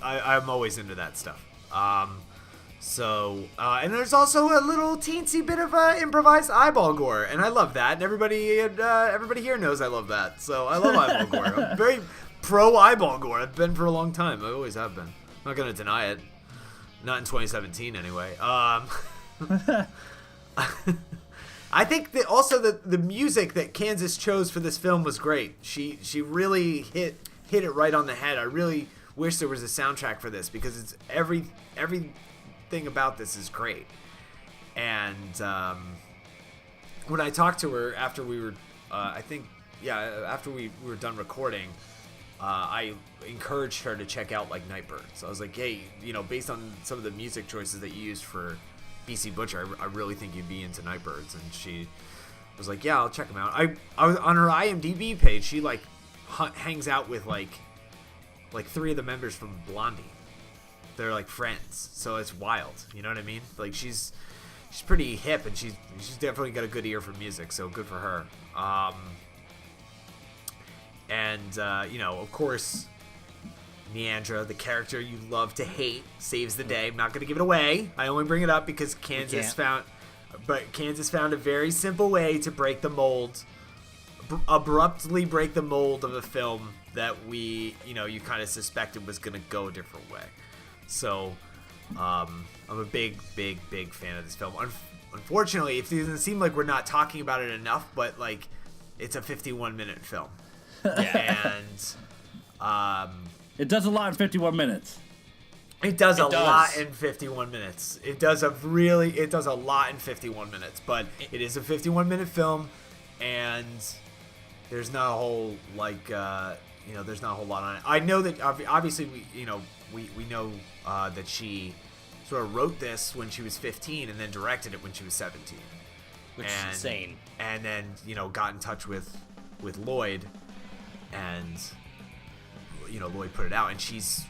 I'm always into that stuff. And there's also a little teensy bit of improvised eyeball gore, and I love that. And everybody here knows I love that. So I love eyeball gore. I'm very pro eyeball gore. I've been for a long time. I always have been. I'm not gonna deny it. Not in 2017, anyway. I think that also the music that Kansas chose for this film was great. She really hit it right on the head. I really wish there was a soundtrack for this because it's everything about this is great. And when I talked to her after we were, after we were done recording, I encouraged her to check out like Nightbird. So I was like, hey, based on some of the music choices that you used for BC Butcher, I really think you'd be into Nightbirds. And she was like, yeah, I'll check them out. I was on her IMDb page. She like hangs out with like 3 of the members from Blondie. They're like friends, so it's wild. You know what I mean? Like she's pretty hip, and she's definitely got a good ear for music. So good for her. Of course, Leandra, the character you love to hate, saves the day. I'm not gonna give it away. I only bring it up because Kansas found a very simple way to break the mold, abruptly break the mold of a film that you kind of suspected was gonna go a different way. So, I'm a big fan of this film. Unfortunately, it doesn't seem like we're not talking about it enough, but like, it's a 51-minute film, and it does a lot in 51 minutes. It does a lot in 51 minutes. It does a lot in 51 minutes, but it is a 51-minute film, and there's not a whole there's not a whole lot on it. I know that obviously we know that she sort of wrote this when she was 15 and then directed it when she was 17, which is insane. And then got in touch with Lloyd, and Lloyd put it out, and she's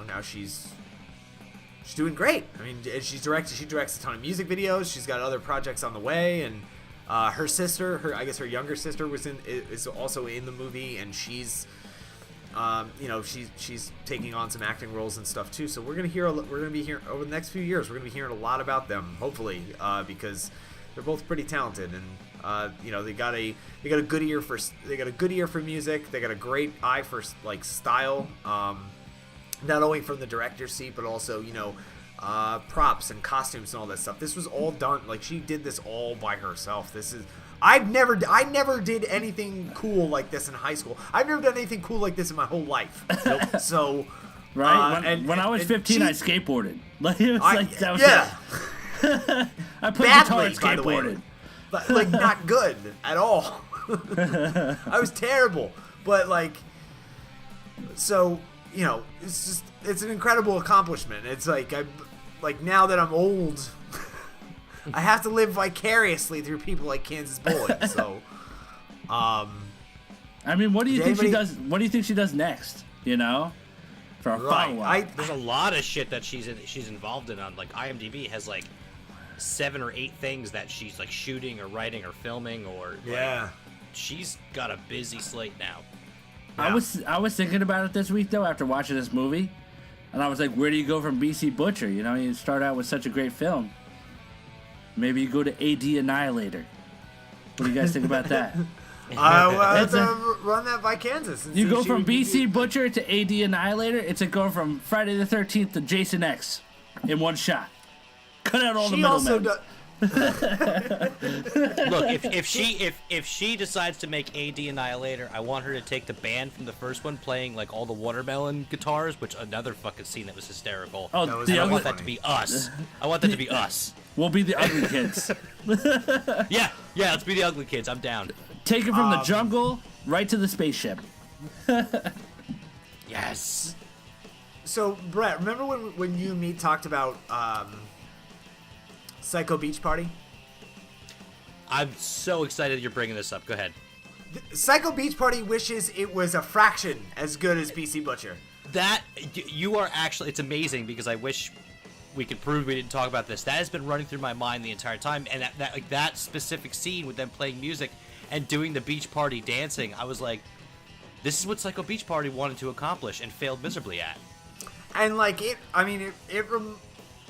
now she's doing great. I mean, she directs a ton of music videos. She's got other projects on the way, and her sister, her younger sister is also in the movie, and she's she's taking on some acting roles and stuff too. So we're gonna be here over the next few years. We're gonna be hearing a lot about them, hopefully, because they're both pretty talented, and they got a good ear for music. They got a great eye for like style, not only from the director's seat, but also props and costumes and all that stuff. This was all done, like, she did this all by herself. I never did anything cool like this in high school. I've never done anything cool like this in my whole life. Nope. So, right? When I was 15, I skateboarded. That was yeah. I played guitar and skateboarded. But like, not good at all. I was terrible. But like, so it's an incredible accomplishment. It's like now that I'm old, I have to live vicariously through people like Kansas Bowling. So, I mean, what do you think she does? What do you think she does next? For a follow-up. There's a lot of shit that she's involved in. On like IMDb has like 7 or 8 things that she's like shooting or writing or filming or she's got a busy slate now. Yeah. I was thinking about it this week though after watching this movie, and I was like, where do you go from BC Butcher? You start out with such a great film. Maybe you go to AD Annihilator. What do you guys think about that? Let's run that by Kansas. You go from BC Butcher to AD Annihilator. It's like going from Friday the 13th to Jason X in one shot. Cut out all the middlemen. Look, if she decides to make AD Annihilator, I want her to take the band from the first one playing like all the watermelon guitars, which another fucking scene that was hysterical. Oh, I want that to be us. I want that to be us. We'll be the ugly kids. Yeah, let's be the ugly kids. I'm down. Take it from the jungle right to the spaceship. Yes. So, Brett, remember when you and me talked about Psycho Beach Party? I'm so excited you're bringing this up. Go ahead. Psycho Beach Party wishes it was a fraction as good as BC Butcher. That, you are actually, it's amazing because I wish we could prove we didn't talk about this. That has been running through my mind the entire time, and that specific scene with them playing music and doing the beach party dancing, I was like, this is what Psycho Beach Party wanted to accomplish and failed miserably at. And like it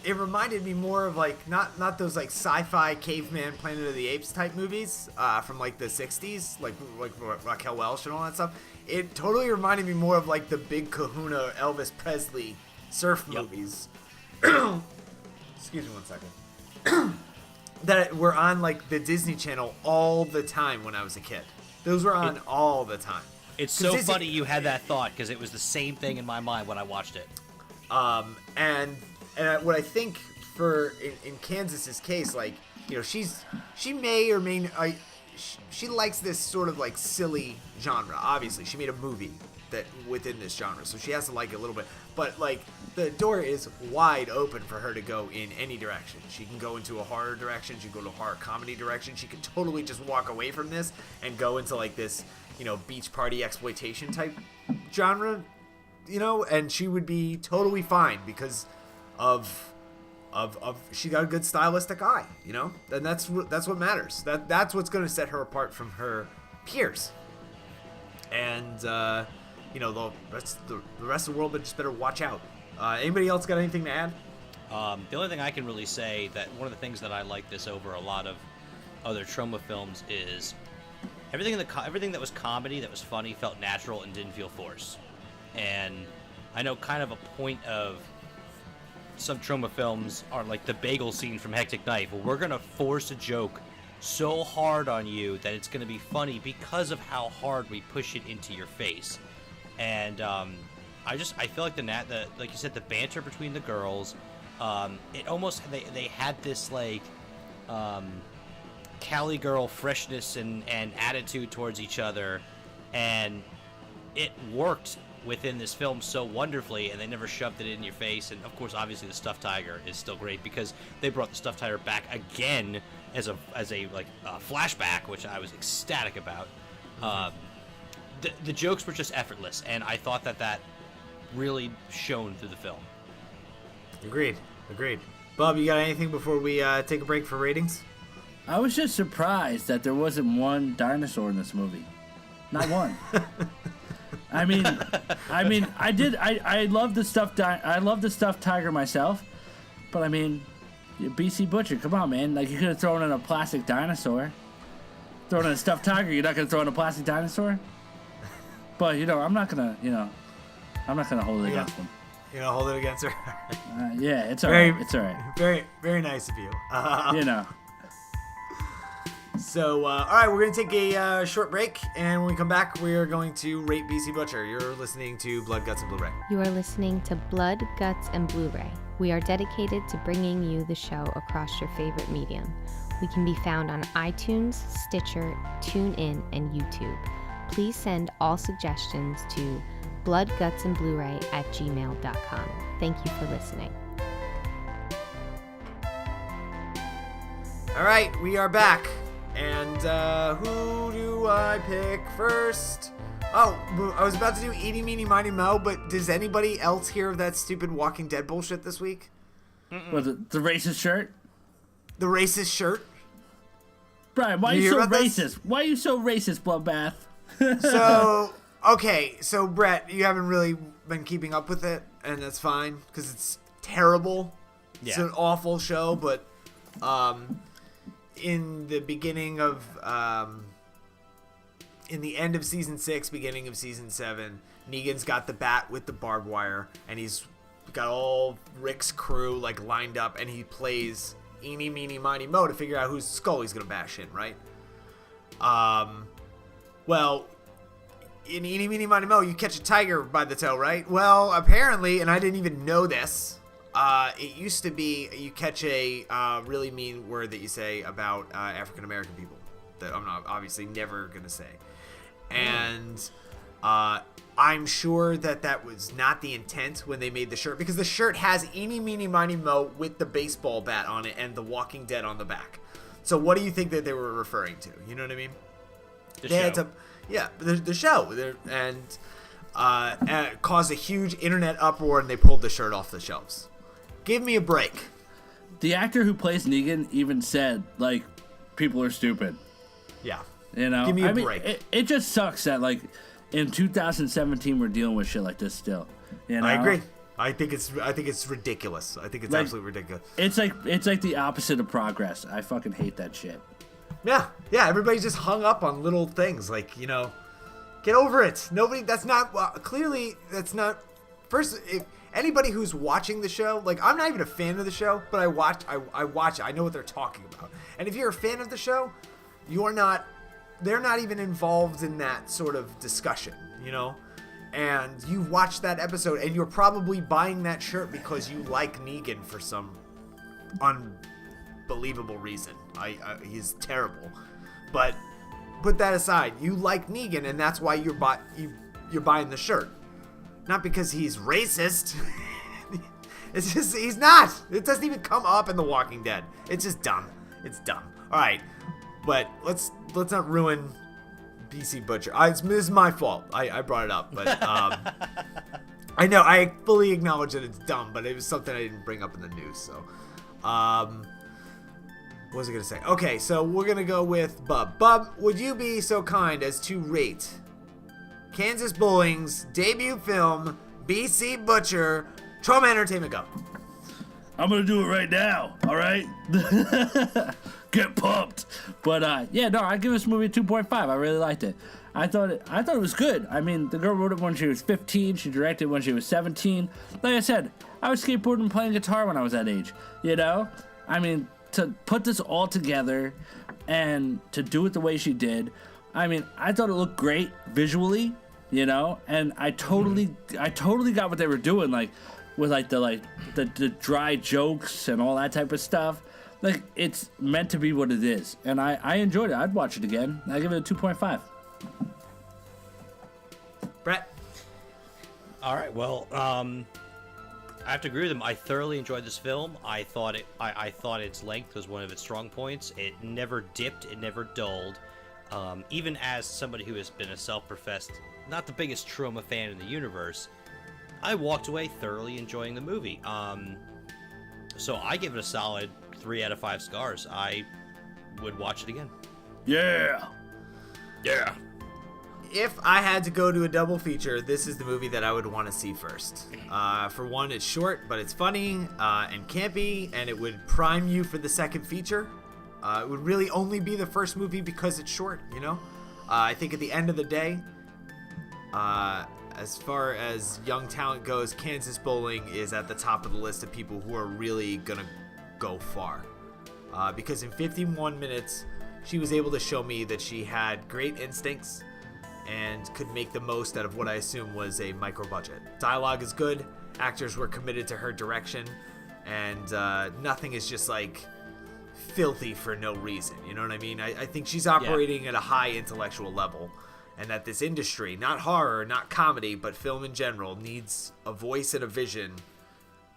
reminded me more of like not those like sci-fi caveman Planet of the Apes type movies from like the 60s, like Raquel Welch and all that stuff. It totally reminded me more of like the Big Kahuna Elvis Presley surf movies. Excuse me 1 second. That were on like the Disney Channel all the time when I was a kid. Those were on all the time. It's so funny you had that thought because it was the same thing in my mind when I watched it. And what I think for in Kansas's case, like, you know, she may or may she likes this sort of like silly genre. Obviously, she made a movie that within this genre, so she has to like it a little bit. But like the door is wide open for her to go in any direction. She can go into a horror direction. She can go to a horror comedy direction. She could totally just walk away from this and go into like this, you know, beach party exploitation type genre, you know, and she would be totally fine because of she got a good stylistic eye, you know, and that's what matters. That's what's going to set her apart from her peers. And you know, the rest of the world just better watch out. Anybody else got anything to add? The only thing I can really say, that one of the things that I like this over a lot of other trauma films is everything that was comedy, that was funny, felt natural and didn't feel forced. And I know kind of a point of some trauma films are like the bagel scene from Hectic Knife, where we're gonna force a joke so hard on you that it's gonna be funny because of how hard we push it into your face. And I feel like the like you said, the banter between the girls, it almost they had this like Cali girl freshness and attitude towards each other, and it worked within this film so wonderfully, and they never shoved it in your face. And of course, obviously, the stuffed tiger is still great because they brought the stuffed tiger back again as a flashback, which I was ecstatic about. The jokes were just effortless, and I thought that really shone through the film. Agreed. Bob, you got anything before we take a break for ratings? I was just surprised that there wasn't one dinosaur in this movie. Not one. I mean, I love the stuffed tiger myself, but I mean, BC Butcher, come on, man! Like, you could have thrown in a plastic dinosaur, thrown in a stuffed tiger. You're not gonna throw in a plastic dinosaur, but you know, I'm not gonna hold it against them. You know, hold it against her. Yeah, it's alright. It's alright. Very, very nice of you. You know. So, all right, we're going to take a short break, and when we come back, we are going to rate BC Butcher. You're listening to Blood, Guts, and Blu-ray. You are listening to Blood, Guts, and Blu-ray. We are dedicated to bringing you the show across your favorite medium. We can be found on iTunes, Stitcher, TuneIn, and YouTube. Please send all suggestions to bloodgutsandbluray@gmail.com. Thank you for listening. All right, we are back. And who do I pick first? Oh, I was about to do Eeny, Meeny, Miny, Mo, but does anybody else hear of that stupid Walking Dead bullshit this week? What, the racist shirt? The racist shirt? Brian, why are you so racist? Why are you so racist, Bloodbath? So Brett, you haven't really been keeping up with it, and that's fine, because it's terrible. Yeah. It's an awful show, but in the beginning of in the end of season 6, beginning of season 7, Negan's got the bat with the barbed wire, and he's got all Rick's crew like lined up, and he plays Eeny, Meeny, Miny, Mo to figure out whose skull he's gonna bash in, right? Well, in Eeny, Meeny, Miny, Mo, you catch a tiger by the toe, right? Well, apparently, and I didn't even know this, it used to be you catch a really mean word that you say about African American people that I'm not obviously never gonna say, and I'm sure that was not the intent when they made the shirt, because the shirt has Eeny, Meeny, Miny, Mo with the baseball bat on it and The Walking Dead on the back. So what do you think that they were referring to? You know what I mean? The They show. had to, the show, and it caused a huge internet uproar, and they pulled the shirt off the shelves. Give me a break. The actor who plays Negan even said, like, people are stupid. Yeah. You know? Give me a break. It just sucks that, like, in 2017 we're dealing with shit like this still. You know? I agree. I think it's ridiculous. I think it's Like, absolutely ridiculous. It's like the opposite of progress. I fucking hate that shit. Yeah. Everybody's just hung up on little things, like, you know, get over it. Nobody. That's not clearly. That's not. First, if anybody who's watching the show, like, I'm not even a fan of the show, but I watch it. I know what they're talking about. And if you're a fan of the show, you're not. They're not even involved in that sort of discussion, you know. And you watched that episode, and you're probably buying that shirt because you like Negan for some unbelievable reason. He's terrible. But put that aside. You like Negan, and that's why you're buying the shirt. Not because he's racist. It's just, he's not. It doesn't even come up in The Walking Dead. It's just dumb. It's dumb. All right. But let's not ruin BC Butcher. This is my fault. I brought it up, but I know I fully acknowledge that it's dumb, but it was something I didn't bring up in the news. So, what was I gonna say? Okay, so we're gonna go with Bub. Bub, would you be so kind as to rate Kansas Bowling's debut film, BC Butcher, Trauma Entertainment? Go. I'm gonna do it right now. All right. Get pumped. But I give this movie a 2.5. I really liked it. I thought it was good. I mean, the girl wrote it when she was 15. She directed when she was 17. Like I said, I was skateboarding and playing guitar when I was that age. You know? I mean, to put this all together and to do it the way she did, I mean, I thought it looked great visually, you know? And I totally got what they were doing, like with the dry jokes and all that type of stuff. Like, it's meant to be what it is. And I enjoyed it. I'd watch it again. I give it a 2.5. Brett? All right, well, I have to agree with him. I thoroughly enjoyed this film. I thought its length was one of its strong points. It never dipped. It never dulled. Even as somebody who has been a self-professed, not the biggest Troma fan in the universe, I walked away thoroughly enjoying the movie. So I give it a solid 3 out of 5 stars. I would watch it again. Yeah. If I had to go to a double feature, this is the movie that I would want to see first. For one, it's short, but it's funny and campy, and it would prime you for the second feature. It would really only be the first movie because it's short, you know? I think at the end of the day, as far as young talent goes, Kansas Bowling is at the top of the list of people who are really going to go far. Because in 51 minutes, she was able to show me that she had great instincts and could make the most out of what I assume was a micro budget. Dialogue is good, actors were committed to her direction, and nothing is just like filthy for no reason. You know what I mean? I think she's operating at a high intellectual level, and that this industry, not horror, not comedy, but film in general, needs a voice and a vision.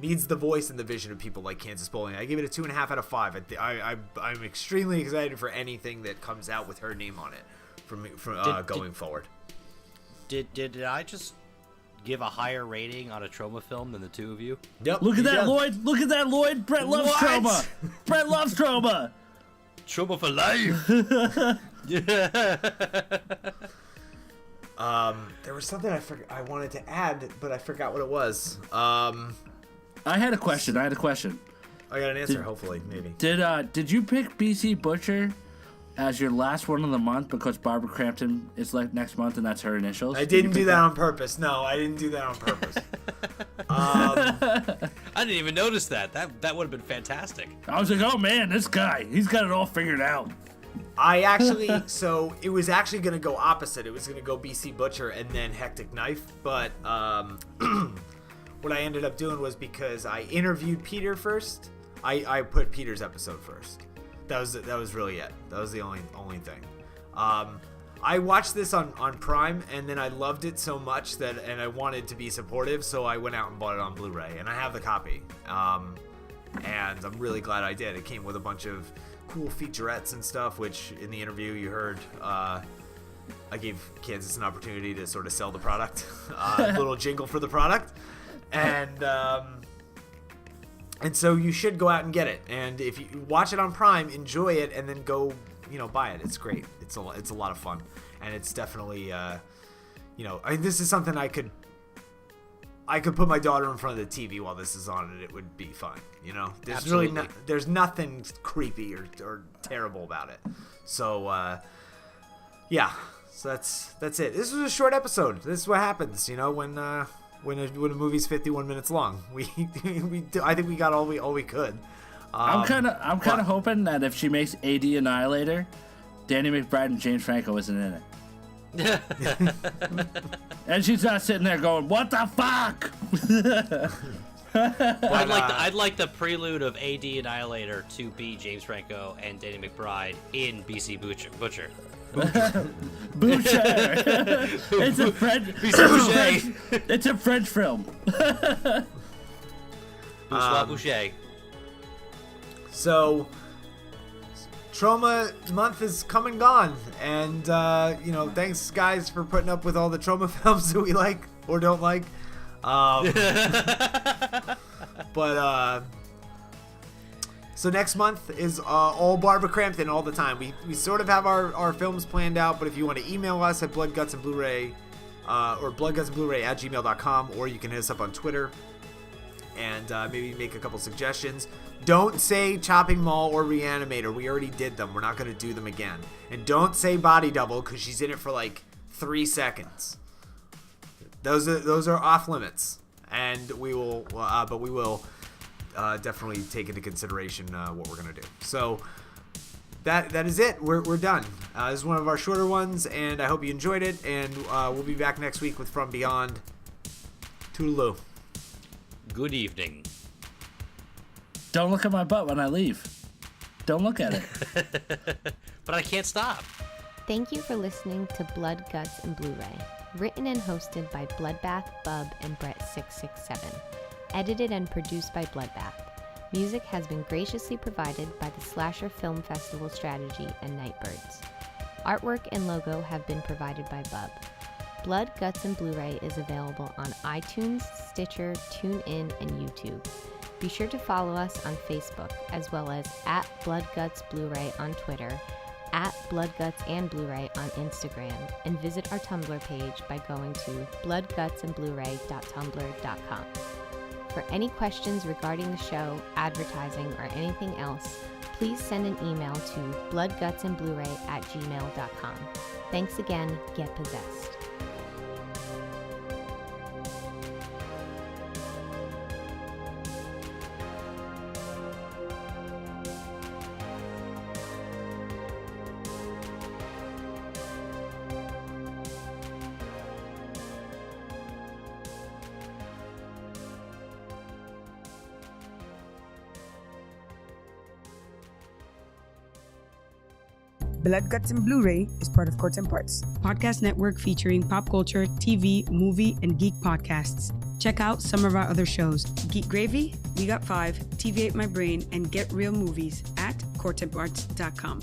Needs the voice and the vision of people like Kansas Bowling. I give it a 2.5 out of 5. I'm extremely excited for anything that comes out with her name on it from going forward. Did I just give a higher rating on a Troma film than the two of you? Yep. Look at that, Lloyd. Look at that, Lloyd. Brett loves Troma. Brett loves Troma. Troma for life. There was something I wanted to add, but I forgot what it was. I had a question. I got an answer, hopefully, maybe. Did you pick BC Butcher as your last one of the month because Barbara Crampton is like next month and that's her initials? I didn't do that on purpose. No, I didn't do that on purpose. I didn't even notice that. That would have been fantastic. I was like, oh man, this guy, he's got it all figured out. I actually, so it was actually going to go opposite. It was going to go BC Butcher and then Hectic Knife, but what I ended up doing was, because I interviewed Peter first, I put Peter's episode first. That was really it. That was the only thing. I watched this on Prime, and then I loved it so much and I wanted to be supportive, so I went out and bought it on Blu-ray, and I have the copy. And I'm really glad I did. It came with a bunch of cool featurettes and stuff, which in the interview you heard, I gave Kansas an opportunity to sort of sell the product, a little jingle for the product, and so you should go out and get it. And if you watch it on Prime, enjoy it, and then go, buy it. It's great. It's a lot of fun, and it's definitely, this is something I could put my daughter in front of the TV while this is on, and it would be fine. There's Absolutely. there's nothing creepy or terrible about it. So yeah, so that's it. This was a short episode. This is what happens, when a movie's 51 minutes long. I think we got all we could. I'm kind of hoping that if she makes AD Annihilator, Danny McBride and James Franco isn't in it. And she's not sitting there going, "What the fuck?" I'd like the prelude of AD Annihilator to be James Franco and Danny McBride in BC Butcher. Boucher. It's a French film. Boucher. So, Trauma Month is come and gone, and thanks guys for putting up with all the trauma films that we like or don't like. So next month is all Barbara Crampton all the time. We sort of have our films planned out, but if you want to email us at bloodgutsandbluray or bloodgutsandbluray@gmail.com, or you can hit us up on Twitter and maybe make a couple suggestions. Don't say Chopping Mall or Reanimator. We already did them. We're not going to do them again. And don't say Body Double because she's in it for like 3 seconds. Those are off limits, and we will definitely take into consideration what we're gonna do. So that is it. We're done. This is one of our shorter ones, and I hope you enjoyed it. And we'll be back next week with From Beyond. Toodaloo. Good evening. Don't look at my butt when I leave. Don't look at it. But I can't stop. Thank you for listening to Blood, Guts, and Blu-ray. Written and hosted by Bloodbath, Bub, and Brett667. Edited and produced by Bloodbath. Music has been graciously provided by the Slasher Film Festival Strategy and Nightbirds. Artwork and logo have been provided by Bub. Blood, Guts, and Blu-ray is available on iTunes, Stitcher, TuneIn, and YouTube. Be sure to follow us on Facebook, as well as @BloodGutsBluray on Twitter, @BloodGutsandBluray on Instagram, and visit our Tumblr page by going to bloodgutsandbluray.tumblr.com. For any questions regarding the show, advertising, or anything else, please send an email to bloodgutsandbluray@gmail.com. Thanks again. Get possessed. Blood, Guts, and Blu-ray is part of Courts and Parts, podcast network featuring pop culture, TV, movie, and geek podcasts. Check out some of our other shows: Geek Gravy, We Got 5, TV Ate My Brain, and Get Real Movies at courtsandparts.com.